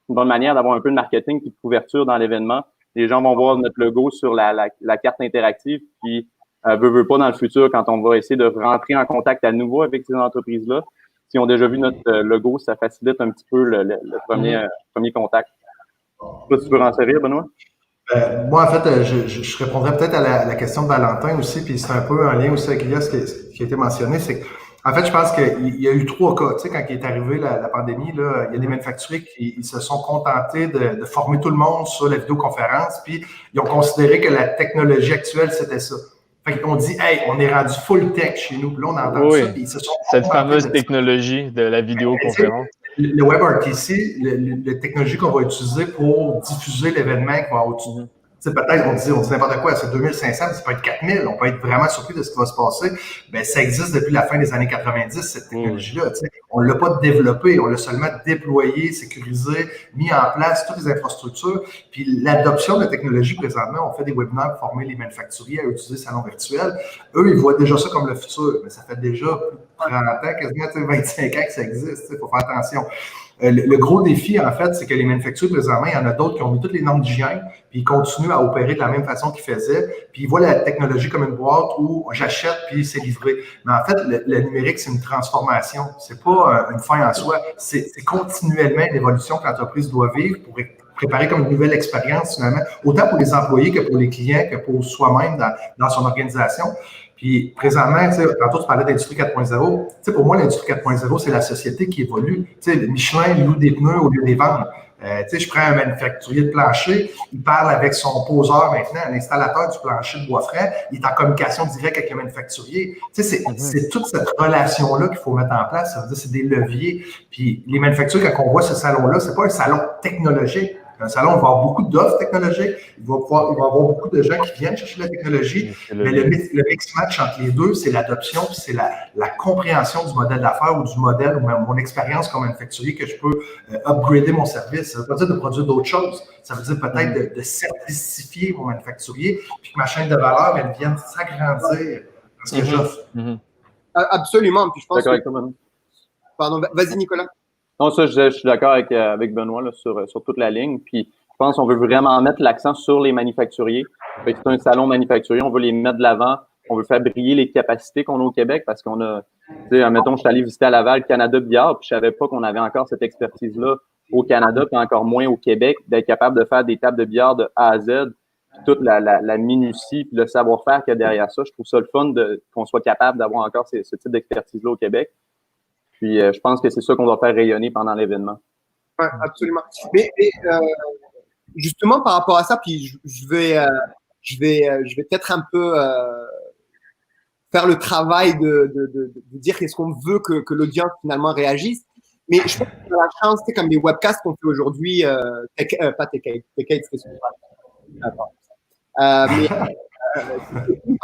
S4: bonne manière d'avoir un peu de marketing et de couverture dans l'événement. Les gens vont voir notre logo sur la carte interactive, puis veut pas dans le futur, quand on va essayer de rentrer en contact à nouveau avec ces entreprises-là, si on a déjà vu notre logo, ça facilite un petit peu le premier contact. Toi, tu peux renseigner, Benoît?
S3: Moi, en fait, je répondrais peut-être à la question de Valentin aussi, puis c'est un peu un lien aussi avec Elias qui a été mentionné, c'est que, en fait, je pense qu'il y a eu 3 cas. Tu sais, quand il est arrivé la pandémie, là, il y a des manufacturiers qui ils se sont contentés de former tout le monde sur la vidéoconférence, puis ils ont considéré que la technologie actuelle, c'était ça. Fait qu'on dit, hey, on est rendu full tech chez nous, puis là, on entend ça, puis ils se sont
S1: cette fameuse technologie de la vidéoconférence.
S3: Le WebRTC, la technologie qu'on va utiliser pour diffuser l'événement qui va au-dessus. Peut-être on dit n'importe quoi, c'est 2500, mais ça peut être 4000, on peut être vraiment surpris de ce qui va se passer. Ben, ça existe depuis la fin des années 90, cette technologie-là. On ne l'a pas développée, on l'a seulement déployée, sécurisée, mis en place, toutes les infrastructures. Puis l'adoption de la technologie présentement, on fait des webinaires pour former les manufacturiers à utiliser le salon virtuel. Eux, ils voient déjà ça comme le futur, mais ça fait déjà 30 ans, quasiment 25 ans que ça existe, il faut faire attention. Le gros défi, en fait, c'est que les manufacturiers, présentement, il y en a d'autres qui ont mis toutes les normes d'hygiène, puis ils continuent à opérer de la même façon qu'ils faisaient, puis ils voient la technologie comme une boîte où j'achète, puis c'est livré. Mais en fait, le numérique, c'est une transformation. C'est pas une fin en soi. C'est continuellement l'évolution que l'entreprise doit vivre pour préparer comme une nouvelle expérience, finalement, autant pour les employés que pour les clients, que pour soi-même dans son organisation. Puis présentement, tantôt tu parlais d'industrie 4.0. Pour moi, l'industrie 4.0, c'est la société qui évolue. Michelin loue des pneus au lieu de les vendre. Je prends un manufacturier de plancher, il parle avec son poseur maintenant, l'installateur du plancher de bois frais, il est en communication directe avec le manufacturier. C'est toute cette relation-là qu'il faut mettre en place. Ça veut dire c'est des leviers. Puis les manufacturiers, quand on voit ce salon-là, c'est pas un salon technologique. Un salon, on va avoir beaucoup d'offres technologiques, il va y avoir beaucoup de gens qui viennent chercher la technologie, mais le mix-match entre les deux, c'est l'adoption, puis c'est la compréhension du modèle d'affaires ou du modèle ou même mon expérience comme manufacturier que je peux upgrader mon service. Ça ne veut pas dire de produire d'autres choses, ça veut dire peut-être de certifier mon manufacturier, puis que ma chaîne de valeur, elle vienne s'agrandir dans ce que j'offre.
S2: Absolument, puis je pense que... Pardon, vas-y Nicolas.
S4: Non, ça, je suis d'accord avec Benoît là, sur toute la ligne. Puis, je pense qu'on veut vraiment mettre l'accent sur les manufacturiers. Fait que c'est un salon manufacturier, on veut les mettre de l'avant. On veut faire briller les capacités qu'on a au Québec parce qu'on a, tu sais, admettons, je suis allé visiter à Laval, Canada Billard, puis je savais pas qu'on avait encore cette expertise-là au Canada, puis encore moins au Québec, d'être capable de faire des tables de billard de A à Z, puis toute la minutie, puis le savoir-faire qu'il y a derrière ça. Je trouve ça le fun qu'on soit capable d'avoir encore ce type d'expertise-là au Québec. Puis, je pense que c'est ça qu'on doit faire rayonner pendant l'événement.
S2: Oui, absolument. Mais justement, par rapport à ça, puis je vais peut-être un peu faire le travail de dire qu'est-ce qu'on veut que l'audience finalement réagisse. Mais je pense qu'on a la chance, c'est comme les webcasts qu'on fait aujourd'hui, pas TechAid, TechAid, c'est ce qu'on fait.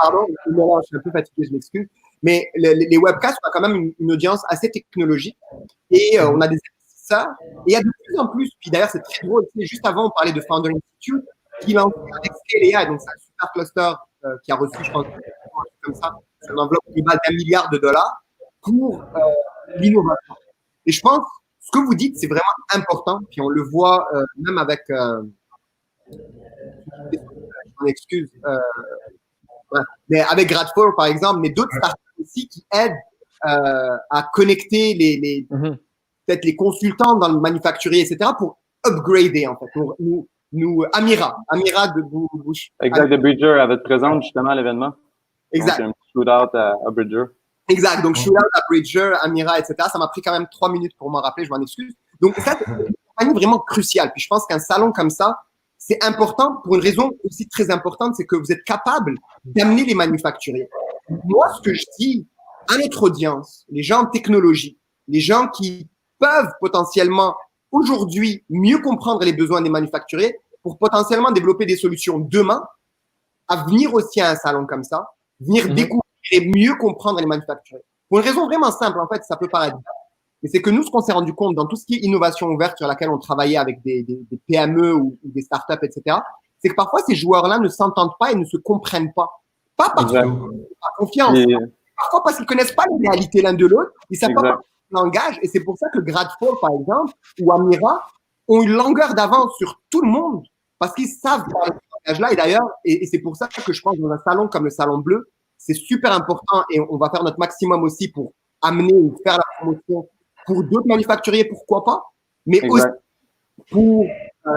S2: Pardon, je suis un peu fatigué, je m'excuse. Mais les webcasts, on a quand même une audience assez technologique et on a des investisseurs. Et il y a de plus en plus, puis d'ailleurs, c'est très drôle. Juste avant, on parlait de Founder Institute qui lance avec Scale AI, donc c'est un super cluster qui a reçu, je pense, comme ça, une enveloppe globale d'1 milliard de dollars pour l'innovation. Et je pense, ce que vous dites, c'est vraiment important. Puis on le voit même avec, je m'excuse, mais avec Gradfor, par exemple, mais d'autres startups aussi qui aident à connecter peut-être les consultants dans le manufacturier, etc., pour upgrader, en fait. Nous Amira de Bush.
S4: Exact, de Bridger avait été présente justement à l'événement.
S2: Exact.
S4: Donc, un petit shootout à Bridger.
S2: Exact. Donc, shootout à Bridger, Amira, etc. Ça m'a pris quand même 3 minutes pour m'en rappeler, je m'en excuse. Donc, ça, c'est une compagnie vraiment cruciale. Puis, je pense qu'un salon comme ça, c'est important pour une raison aussi très importante, c'est que vous êtes capable d'amener les manufacturiers. Moi, ce que je dis à notre audience, les gens en technologie, les gens qui peuvent potentiellement aujourd'hui mieux comprendre les besoins des manufacturiers pour potentiellement développer des solutions demain, à venir aussi à un salon comme ça, venir découvrir et mieux comprendre les manufacturiers. Pour une raison vraiment simple, en fait, ça peut paraître, mais c'est que nous, ce qu'on s'est rendu compte dans tout ce qui est innovation ouverte sur laquelle on travaillait avec des PME ou des startups, etc., c'est que parfois, ces joueurs-là ne s'entendent pas et ne se comprennent pas. Pas parce qu'ils n'ont pas confiance, parfois parce qu'ils ne connaissent pas les réalités l'un de l'autre, ils ne savent pas langage, et c'est pour ça que Gradfall, par exemple, ou Amira ont une longueur d'avance sur tout le monde, parce qu'ils savent parler ce langage-là. Et d'ailleurs, et c'est pour ça que je pense dans un salon comme le Salon Bleu, c'est super important, et on va faire notre maximum aussi pour amener ou faire la promotion pour d'autres manufacturiers, pourquoi pas, mais aussi pour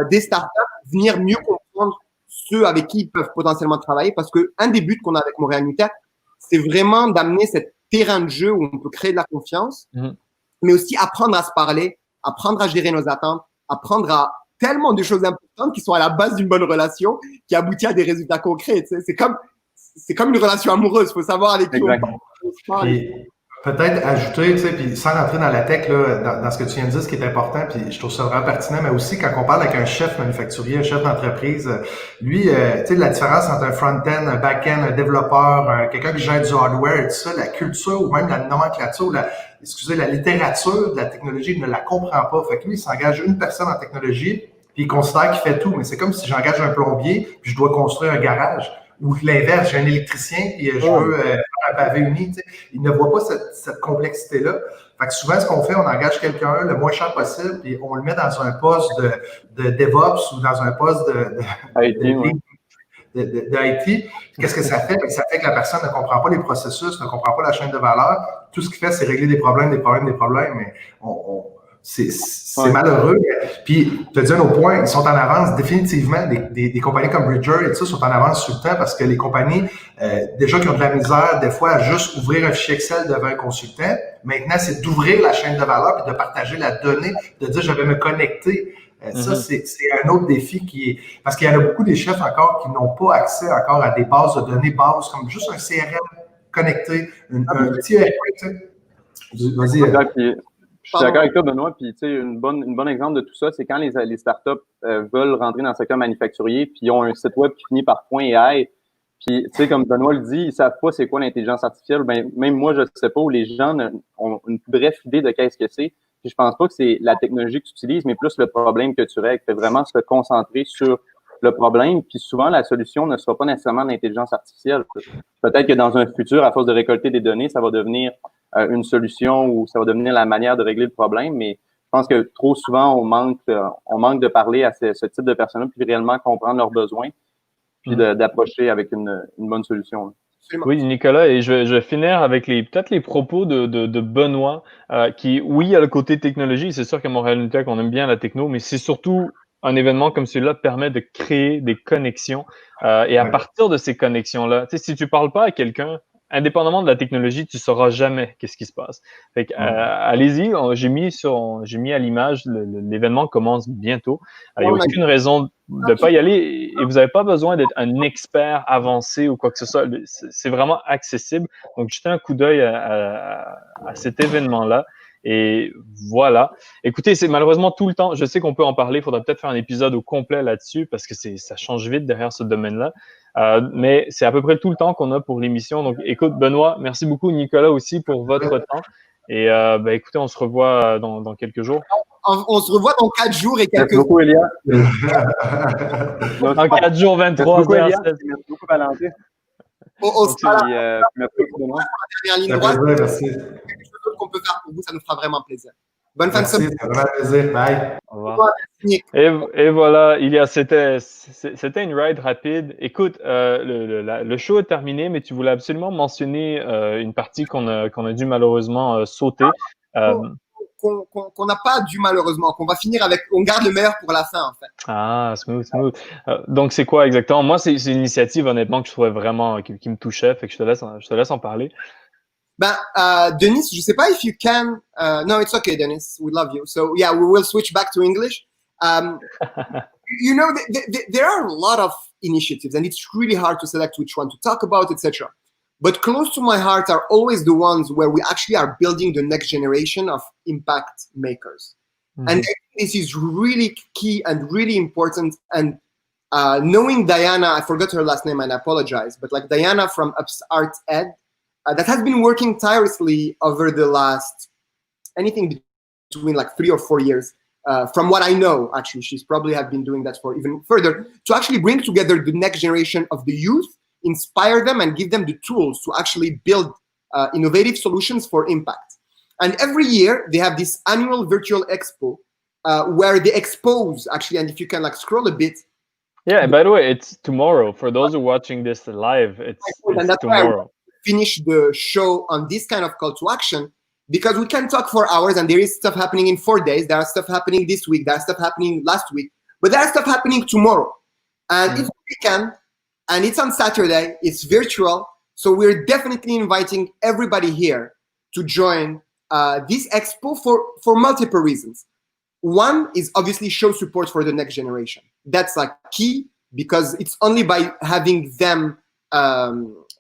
S2: des startups venir mieux comprendre ceux avec qui ils peuvent potentiellement travailler, parce que un des buts qu'on a avec Montréal NewTech, c'est vraiment d'amener cet terrain de jeu où on peut créer de la confiance, mais aussi apprendre à se parler, apprendre à gérer nos attentes, apprendre à tellement de choses importantes qui sont à la base d'une bonne relation qui aboutit à des résultats concrets. Tu sais. C'est comme une relation amoureuse. Il faut savoir avec qui on parle.
S3: Peut-être ajouter, tu sais, puis sans rentrer dans la tech, là, dans ce que tu viens de dire, ce qui est important, puis je trouve ça vraiment pertinent, mais aussi quand on parle avec un chef manufacturier, un chef d'entreprise, lui, tu sais, la différence entre un front-end, un back-end, un développeur, quelqu'un qui gère du hardware et tout ça, la culture ou même la nomenclature, la littérature de la technologie, il ne la comprend pas. Fait que lui, il s'engage une personne en technologie, puis il considère qu'il fait tout, mais c'est comme si j'engage un plombier, puis je dois construire un garage. Ou l'inverse, j'ai un électricien et je veux faire un pavé uni. Tu sais. Il ne voit pas cette complexité-là. Fait que souvent, ce qu'on fait, on engage quelqu'un le moins cher possible et on le met dans un poste de DevOps ou dans un poste d'IT. Qu'est-ce que ça fait? Ça fait que la personne ne comprend pas les processus, ne comprend pas la chaîne de valeur. Tout ce qu'il fait, c'est régler des problèmes, mais c'est malheureux. Puis, tu as dit un autre point, ils sont en avance définitivement. Des compagnies comme Bridger et tout ça sont en avance sur le temps parce que les compagnies, déjà qui ont de la misère, des fois, à juste ouvrir un fichier Excel devant un consultant, maintenant, c'est d'ouvrir la chaîne de valeur puis de partager la donnée, de dire je vais me connecter. Ça, c'est un autre défi qui est... Parce qu'il y en a beaucoup des chefs encore qui n'ont pas accès encore à des bases de données bases, comme juste un CRM connecté, un petit ERP, tu sais. Vas-y.
S4: Je suis d'accord avec toi, Benoît. Puis, tu sais, une bonne exemple de tout ça, c'est quand les startups veulent rentrer dans le secteur manufacturier, puis ils ont un site web qui finit par .ai. Puis, tu sais, comme Benoît le dit, ils savent pas c'est quoi l'intelligence artificielle. Ben, même moi, je sais pas, où les gens ont une brève idée de qu'est-ce que c'est. Puis, je pense pas que c'est la technologie que tu utilises, mais plus le problème que tu règles. Fait vraiment se concentrer sur le problème. Puis, souvent, la solution ne sera pas nécessairement l'intelligence artificielle. Peut-être que dans un futur, à force de récolter des données, ça va devenir une solution ou ça va devenir la manière de régler le problème, mais je pense que trop souvent, on manque de parler à ce type de personnes-là, puis réellement comprendre leurs besoins, puis d'approcher avec une bonne solution.
S1: Oui, Nicolas, et je vais finir avec peut-être les propos de Benoît, qui, oui, a le côté technologie, c'est sûr qu'à Montréal NewTech, on aime bien la techno, mais c'est surtout un événement comme celui-là permet de créer des connexions, et à partir de ces connexions-là, tu sais, si tu parles pas à quelqu'un, indépendamment de la technologie, tu sauras jamais qu'est-ce qui se passe. Fait que, allez-y, j'ai mis à l'image, l'événement commence bientôt. Il n'y a aucune raison de pas y aller et vous n'avez pas besoin d'être un expert avancé ou quoi que ce soit. C'est vraiment accessible. Donc, jetez un coup d'œil à cet événement-là. Et voilà. Écoutez, c'est malheureusement tout le temps. Je sais qu'on peut en parler. Il faudrait peut-être faire un épisode au complet là-dessus parce que ça change vite derrière ce domaine-là. Mais c'est à peu près tout le temps qu'on a pour l'émission. Donc, écoute, Benoît, merci beaucoup, Nicolas aussi, pour votre temps. Et écoutez, on se revoit dans quelques jours.
S2: On se revoit dans 4 jours et quelques
S4: jours. Merci beaucoup, Elia.
S1: Dans 4 jours, 23
S4: Merci beaucoup, Elia. Merci beaucoup, Valentin.
S2: On se parle.
S4: Merci beaucoup, Benoît.
S2: Merci. Quelque chose qu'on peut faire pour vous, ça nous fera vraiment plaisir. Bonne fin de semaine.
S3: Merci, ça fait plaisir. Bye.
S1: Au revoir. Et voilà, c'était une ride rapide. Écoute, le show est terminé, mais tu voulais absolument mentionner une partie qu'on a dû malheureusement sauter.
S2: Qu'on n'a pas dû malheureusement, qu'on va finir avec, on garde le meilleur pour la fin en fait.
S1: Ah, smooth. Donc c'est quoi exactement? Moi, c'est une initiative honnêtement que je trouvais vraiment qui me touchait, fait que je te laisse en parler.
S2: Ben, Denis, je sais pas if you can. No, it's okay, Denis. We love you. So yeah, we will switch back to English. You know, there are a lot of initiatives, and it's really hard to select which one to talk about, etc. But close to my heart are always the ones where we actually are building the next generation of impact makers. And this is really key and really important. And knowing Diana, I forgot her last name and I apologize, but like Diana from Upstart Ed, that has been working tirelessly over the last, anything between like 3 or 4 years. From what I know, actually, she's probably have been doing that for even further, to actually bring together the next generation of the youth, inspire them and give them the tools to actually build innovative solutions for impact. And every year they have this annual virtual expo where they expose actually, and if you can like scroll a bit.
S1: Yeah, by the way, it's tomorrow. For those who are watching this live, it's tomorrow.
S2: Finish the show on this kind of call to action because we can talk for hours and there is stuff happening in 4 days. There are stuff happening this week. There are stuff happening last week, but there are stuff happening tomorrow. And if we can, and it's on Saturday, it's virtual. So we're definitely inviting everybody here to join this expo for multiple reasons. One is obviously show support for the next generation. That's like key because it's only by having them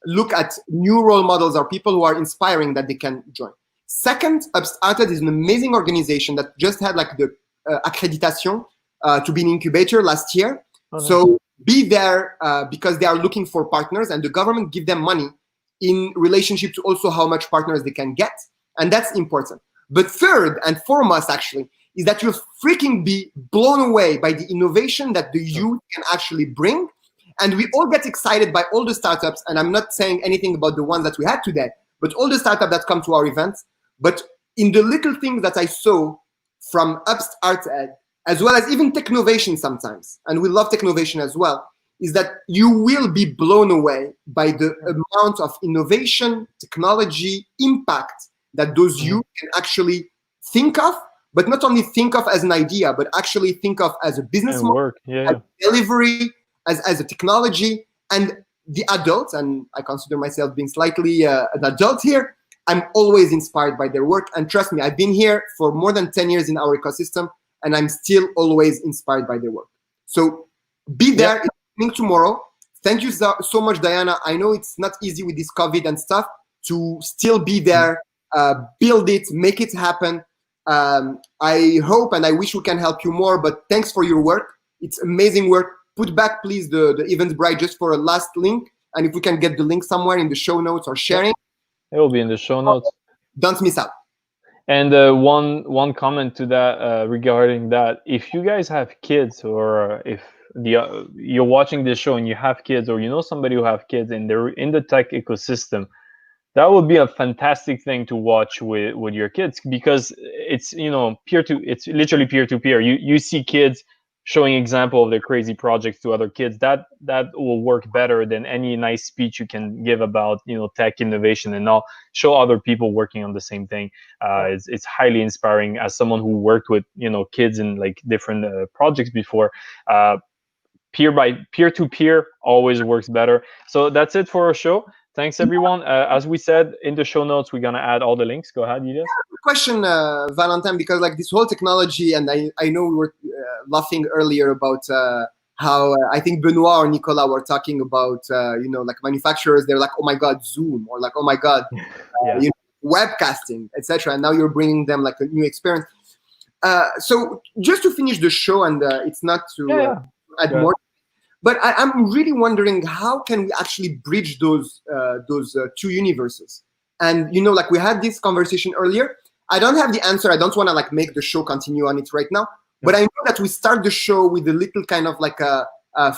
S2: look at new role models or people who are inspiring that they can join. Second, Upstarted is an amazing organization that just had like the accreditation to be an incubator last year. Okay. So be there because they are looking for partners and the government give them money in relationship to also how much partners they can get. And that's important. But third and foremost, actually, is that you'll freaking be blown away by the innovation that the youth can actually bring. And we all get excited by all the startups. And I'm not saying anything about the ones that we had today, but all the startups that come to our events. But in the little things that I saw from Upstarted, as well as even Technovation sometimes, and we love Technovation as well, is that you will be blown away by the amount of innovation, technology, impact that those youth can actually think of, but not only think of as an idea, but actually think of as a business model, as delivery, as a technology. And the adults, and I consider myself being slightly an adult here, I'm always inspired by their work. And trust me, I've been here for more than 10 years in our ecosystem, and I'm still always inspired by their work. So be there tomorrow. Thank you so much, Diana. I know it's not easy with this COVID and stuff to still be there, build it, make it happen. I hope and I wish we can help you more, but thanks for your work. It's amazing work. Put back, please, the Eventbrite just for a last link. And if we can get the link somewhere in the show notes or sharing.
S1: It will be in the show notes.
S2: Don't miss out.
S1: And one comment to that regarding that, if you guys have kids or if you're watching this show and you have kids or you know somebody who have kids and they're in the tech ecosystem, that would be a fantastic thing to watch with your kids because it's it's literally peer-to-peer. You see kids showing example of their crazy projects to other kids. That will work better than any nice speech you can give about tech innovation and all. Show other people working on the same thing. It's highly inspiring. As someone who worked with kids in like different projects before, peer-to-peer always works better. So that's it for our show. Thanks, everyone. As we said, in the show notes, we're going to add all the links. Go ahead, Elias.
S2: Question, Valentin, because like this whole technology, and I know we were laughing earlier about how I think Benoit or Nicolas were talking about, like manufacturers, they're like, oh my God, Zoom, or like, oh my God, webcasting, etc. And now you're bringing them like a new experience. So just to finish the show, and it's not to add more, but I'm really wondering how can we actually bridge those two universes? And like we had this conversation earlier. I don't have the answer. I don't want to like make the show continue on it right now. But I know that we start the show with a little kind of like a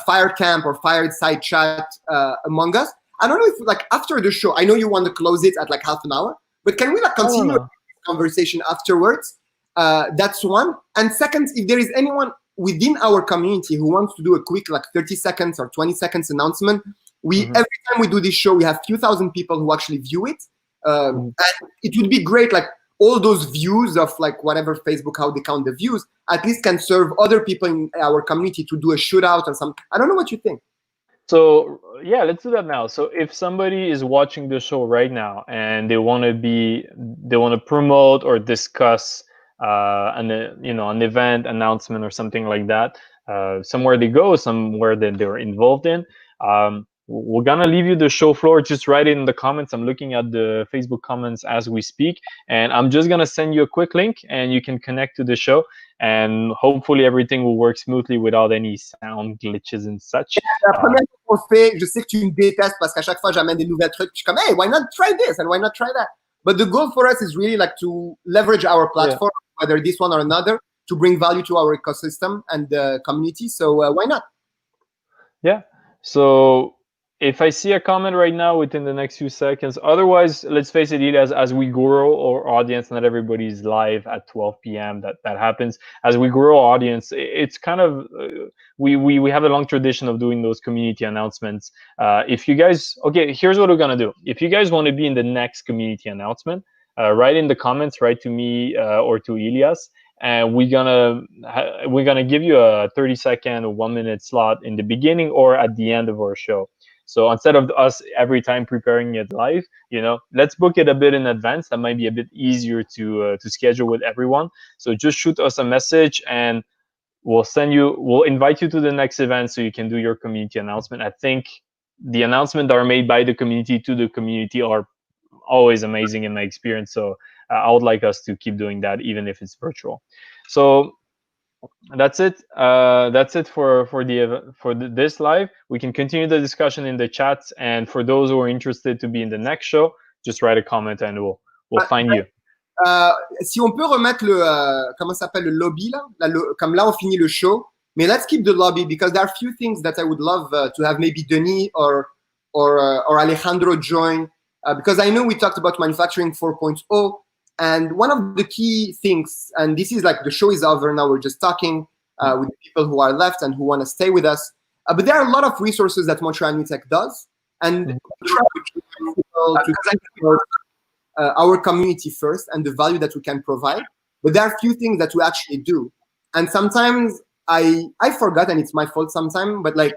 S2: fire camp or fireside chat among us. I don't know if like after the show, I know you want to close it at like half an hour, but can we like continue the conversation afterwards? That's one. And second, if there is anyone within our community who wants to do a quick like 30 seconds or 20 seconds announcement, every time we do this show, we have a few thousand people who actually view it. And it would be great, like all those views of like whatever Facebook, how they count the views, at least can serve other people in our community to do a shootout or something. I don't know what you think.
S1: So yeah, let's do that now. So if somebody is watching the show right now and they want to promote or discuss an event announcement or something like that, somewhere they go, somewhere that they're involved in, we're gonna leave you the show floor. Just write it in the comments. I'm looking at the Facebook comments as we speak, and I'm just gonna send you a quick link and you can connect to the show, and hopefully everything will work smoothly without any sound glitches and such.
S2: La première fois qu'on fait, je sais que tu me détestes parce qu'à chaque fois j'amène des nouvelles trucs, je suis comme, hey, why not try this and why not try that? But the goal for us is really like to leverage our platform, whether this one or another, to bring value to our ecosystem and the community. So why not?
S1: Yeah. So if I see a comment right now within the next few seconds, otherwise, let's face it, as we grow our audience, not everybody's live at 12 p.m. That happens. As we grow our audience, it's kind of we have a long tradition of doing those community announcements. If you guys, okay, here's what we're gonna do. If you guys want to be in the next community announcement, write in the comments, write to me or to Elias. And we're gonna give you a 30-second or 1-minute slot in the beginning or at the end of our show. So instead of us every time preparing it live, let's book it a bit in advance. That might be a bit easier to schedule with everyone. So just shoot us a message and we'll invite you to the next event so you can do your community announcement. I think the announcements that are made by the community to the community are always amazing in my experience. So I would like us to keep doing that, even if it's virtual. So that's it. That's it for this live. We can continue the discussion in the chats, and for those who are interested to be in the next show, just write a comment and we'll find you.
S2: Si on peut remettre comment s'appelle le lobby là, comme là on finit le show, mais let's keep the lobby because there are a few things that I would love to have maybe Denis or Alejandro join because I know we talked about manufacturing 4.0. And one of the key things, and this is like the show is over now, we're just talking with the people who are left and who want to stay with us. But there are a lot of resources that Montreal New Tech does. And our community first and the value that we can provide. But there are a few things that we actually do. And sometimes I forgot, and it's my fault sometimes, but like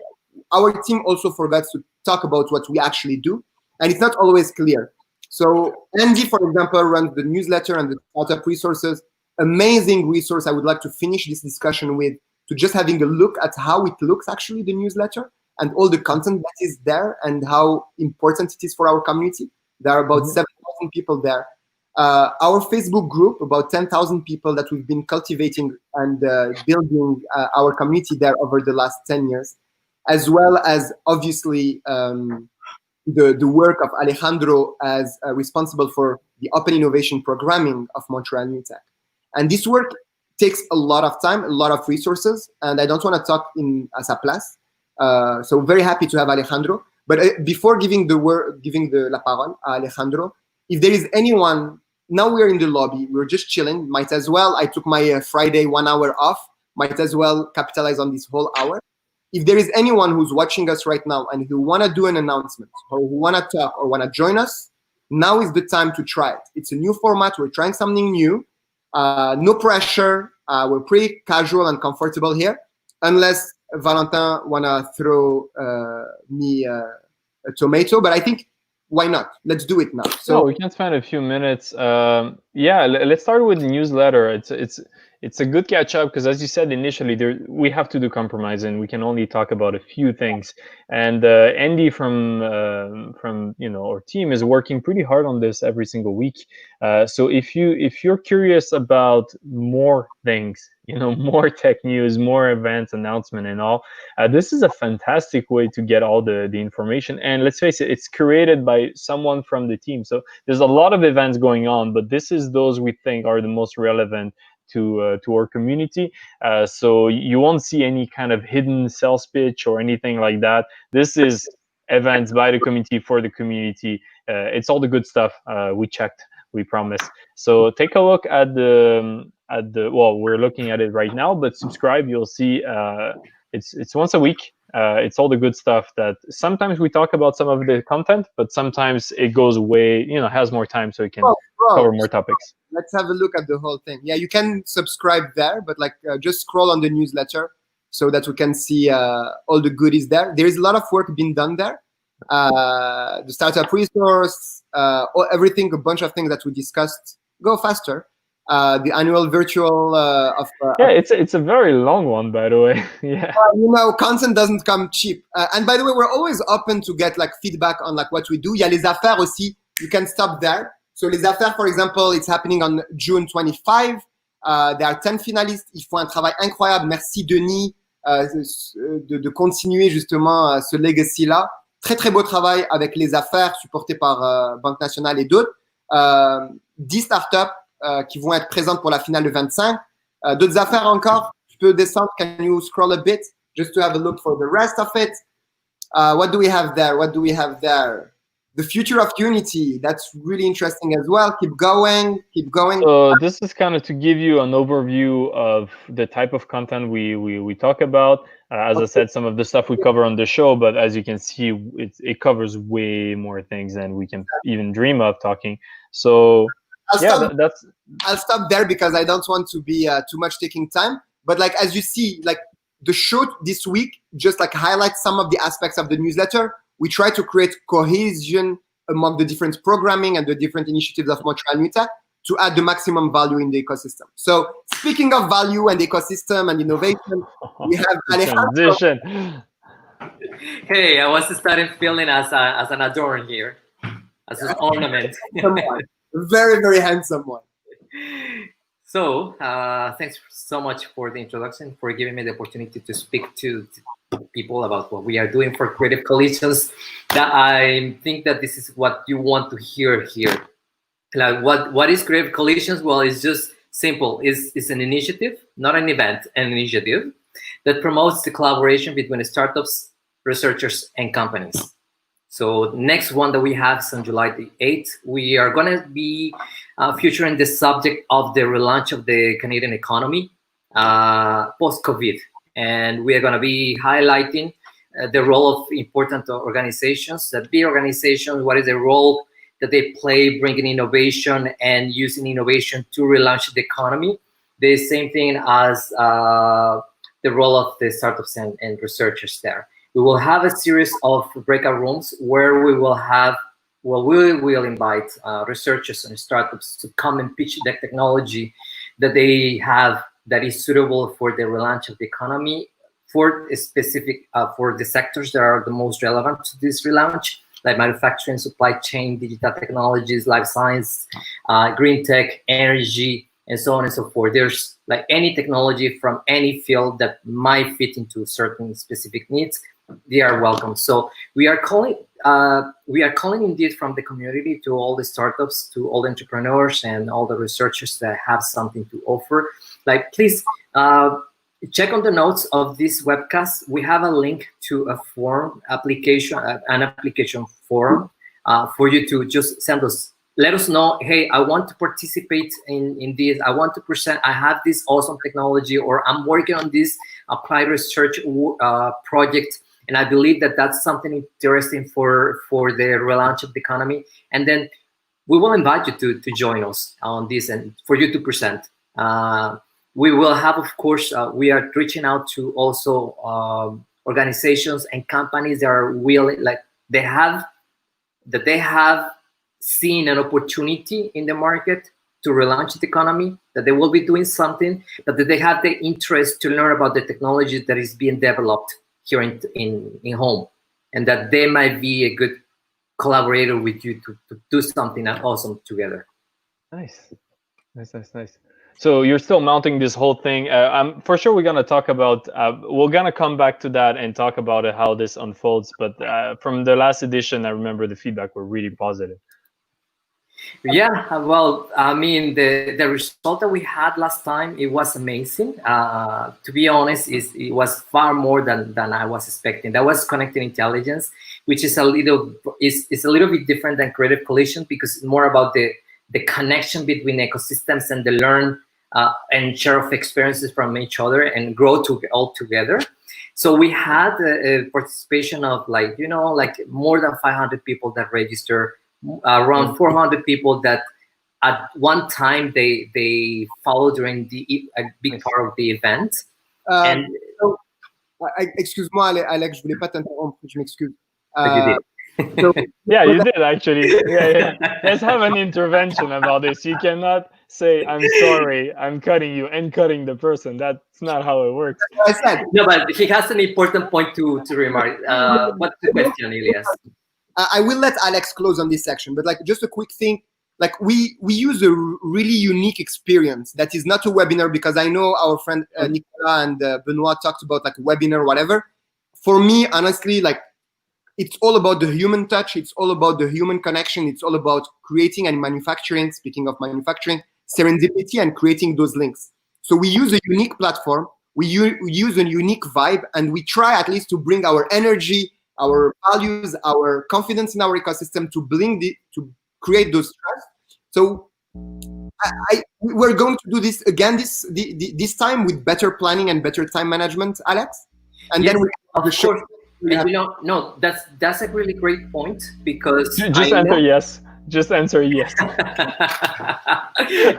S2: our team also forgets to talk about what we actually do. And it's not always clear. So Andy, for example, runs the newsletter and the startup resources. Amazing resource I would like to finish this discussion with, to just having a look at how it looks actually, the newsletter, and all the content that is there and how important it is for our community. There are about 7,000 people there. Our Facebook group, about 10,000 people that we've been cultivating and building our community there over the last 10 years, as well as obviously the work of Alejandro as responsible for the open innovation programming of Montreal New Tech. And this work takes a lot of time, a lot of resources, and I don't want to talk à sa place. So very happy to have Alejandro. But before giving la parole à Alejandro, if there is anyone, now we're in the lobby, we're just chilling, might as well, I took my Friday 1 hour off, might as well capitalize on this whole hour. If there is anyone who's watching us right now and who want to do an announcement or who want to talk or want to join us, now is the time to try it. It's a new format. We're trying something new. No pressure. We're pretty casual and comfortable here, unless Valentin want to throw me a tomato. But I think, why not? Let's do it now. So
S1: we can spend a few minutes. Yeah, let's start with the newsletter. It's a good catch up because, as you said initially, we have to do compromise and we can only talk about a few things. And Andy from our team is working pretty hard on this every single week. So if you're curious about more things, more tech news, more events, announcement, and all, this is a fantastic way to get all the information. And let's face it, it's curated by someone from the team. So there's a lot of events going on, but this is those we think are the most relevant to our community. So you won't see any kind of hidden sales pitch or anything like that. This is events by the community for the community. It's all the good stuff. We checked, we promise. So take a look at well, we're looking at it right now, but subscribe. You'll see it's once a week. It's all the good stuff that sometimes we talk about some of the content, but sometimes it goes way, has more time so it can cover more topics.
S2: Let's have a look at the whole thing. Yeah, you can subscribe there, but just scroll on the newsletter so that we can see all the goodies there. There is a lot of work being done there. The startup resource, everything, a bunch of things that we discussed. Go faster. The annual virtual
S1: it's a very long one, by the way. Yeah.
S2: Content doesn't come cheap. And by the way, we're always open to get feedback on what we do. Il y a les affaires aussi. You can stop there. So les affaires, for example, it's happening on June 25. There are 10 finalistes. Ils font un travail incroyable. Merci Denis de continuer justement ce legacy-là. Très, très beau travail avec les affaires supportées par Banque Nationale et d'autres. 10 startups qui vont être présentes pour la finale le 25. D'autres affaires encore. Tu peux descendre. Can you scroll a bit just to have a look for the rest of it? What do we have there? What do we have there? The future of Unity. That's really interesting as well. Keep going. Keep going.
S1: So this is kind of to give you an overview of the type of content we talk about. As I said, some of the stuff we cover on the show, but as you can see, it covers way more things than we can even dream of talking. So
S2: I'll stop there because I don't want to be too much taking time. But like as you see, like the show this week just like highlights some of the aspects of the newsletter. We try to create cohesion among the different programming and the different initiatives of Montreal New Tech to add the maximum value in the ecosystem. So speaking of value and ecosystem and innovation, we have Alejandro.
S5: Hey, I was starting feeling as an adorn here, as an ornament.
S2: Very, very handsome one.
S5: So thanks so much for the introduction, for giving me the opportunity to speak to people about what we are doing for Creative Collisions. That I think that this is what you want to hear here. Like what is Creative Collisions? Well, it's just simple. It's an initiative, not an event, an initiative that promotes the collaboration between startups, researchers, and companies. So next one that we have is on July the 8th. We are going to be featuring the subject of the relaunch of the Canadian economy post-COVID. And we are going to be highlighting the role of important organizations, the big organizations, what is the role that they play bringing innovation and using innovation to relaunch the economy. The same thing as the role of the startups and researchers there. We will have a series of breakout rooms where we will have, well, we will invite researchers and startups to come and pitch the technology that they have that is suitable for the relaunch of the economy for a specific, for the sectors that are the most relevant to this relaunch, like manufacturing, supply chain, digital technologies, life science, green tech, energy, and so on and so forth. There's like any technology from any field that might fit into certain specific needs. They are welcome. So we are calling indeed from the community to all the startups, to all the entrepreneurs and all the researchers that have something to offer. Like, please check on the notes of this webcast. We have a link to a form application, an application form for you to just send us. Let us know, hey, I want to participate in this. I want to present, I have this awesome technology, or I'm working on this applied research project. And I believe that that's something interesting for the relaunch of the economy. And then we will invite you to join us on this and for you to present. We will have, of course, we are reaching out to also organizations and companies that are willing, like they have seen an opportunity in the market to relaunch the economy, that they will be doing something, but that they have the interest to learn about the technology that is being developed here in home, and that they might be a good collaborator with you to do something awesome together.
S1: Nice. So you're still mounting this whole thing. I'm for sure we're gonna talk about. We're gonna come back to that and talk about it, how this unfolds. But from the last edition, I remember the feedback were really positive.
S5: Yeah, well, I mean, the result that we had last time, it was amazing. To be honest, it was far more than I was expecting. That was Connected Intelligence, which is a little bit different than Creative Collision, because it's more about the connection between ecosystems and the learn and share of experiences from each other and grow all together. So we had a participation of like more than 500 people that registered. Around 400 people that at one time they followed during a big part of the event. And
S2: so, excuse-moi, Alex, je voulais pas t'interrompre, je m'excuse.
S1: Yeah, you did actually. Yeah. Let's have an intervention about this. You cannot say, I'm sorry, I'm cutting you and cutting the person. That's not how it works.
S2: I said.
S5: No, but he has an important point to remark. What's the question, Elias?
S2: I will let Alex close on this section, but like just a quick thing, like we use a really unique experience that is not a webinar, because I know our friend Nicolas and Benoit talked about like a webinar, whatever. For me, honestly, like it's all about the human touch. It's all about the human connection. It's all about creating and manufacturing, speaking of manufacturing, serendipity and creating those links. So we use a unique platform. We use a unique vibe, and we try at least to bring our energy our values, our confidence in our ecosystem to create those trust. So we're going to do this again this time with better planning and better time management, Alex. And
S5: yes,
S2: then we
S5: of course. And no, that's a really great point, because
S1: just answer yes. Just answer yes.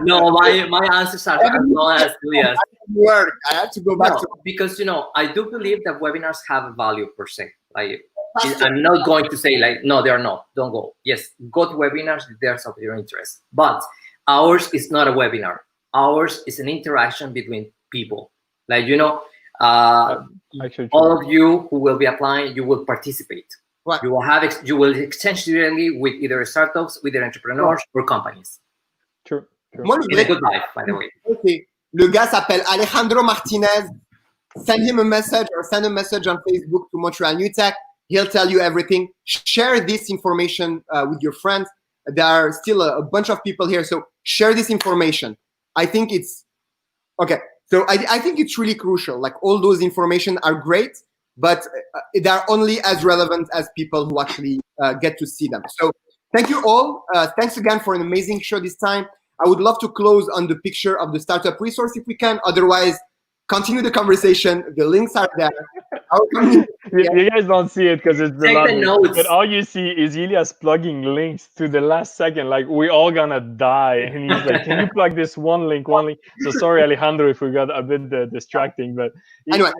S5: No, my answers are as well as yes.
S2: Work. I have to go back to
S5: because I do believe that webinars have a value per se. Like, I'm not going to say like no, they're not. Don't go. Yes, go to webinars if there's of your interest. But ours is not a webinar. Ours is an interaction between people. Like all of you who will be applying, you will participate.
S2: Right.
S5: You will exchange directly with either startups, with their entrepreneurs or companies.
S1: True.
S2: Moi,
S5: In a good life, by the way.
S2: Okay. Le gars s'appelle Alejandro Martinez. Send him a message or send a message on Facebook to Montreal New Tech. He'll tell you everything. Share this information with your friends. There are still a bunch of people here, so share this information. I think it's okay. So I think it's really crucial. Like, all those information are great, but they're only as relevant as people who actually get to see them. So thank you all. Thanks again for an amazing show this time. I would love to close on the picture of the startup resource if we can. Otherwise, continue the conversation. The links are there.
S1: You guys don't see it because it's
S5: Take the notes.
S1: But all you see is Ilias plugging links to the last second. Like, we're all gonna die. And he's like, can you plug this one link? So sorry, Alejandro, if we got a bit distracting. But
S2: anyway.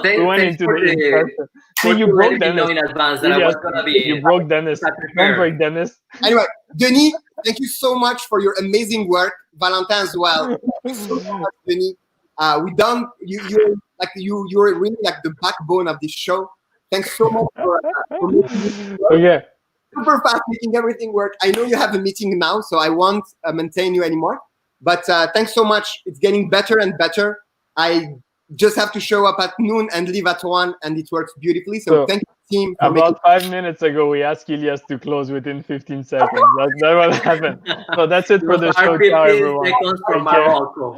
S1: We went into the
S5: See, you broke Dennis. In advance that I was gonna be.
S1: You broke Dennis. Don't break Dennis.
S2: Anyway, Denis, thank you so much for your amazing work. Valentin as well. Thank you so much, Denis. You're really like the backbone of this show. Thanks so much for making
S1: okay.
S2: Super fast making everything work. I know you have a meeting now, so I won't maintain you anymore. But thanks so much. It's getting better and better. I just have to show up at noon and leave at 1, and it works beautifully. So thank you, team.
S1: About 5 minutes ago, we asked Ilias to close within 15 seconds. That's what happened. So that's it for the show. Ciao, everyone.
S5: Seconds from Morocco.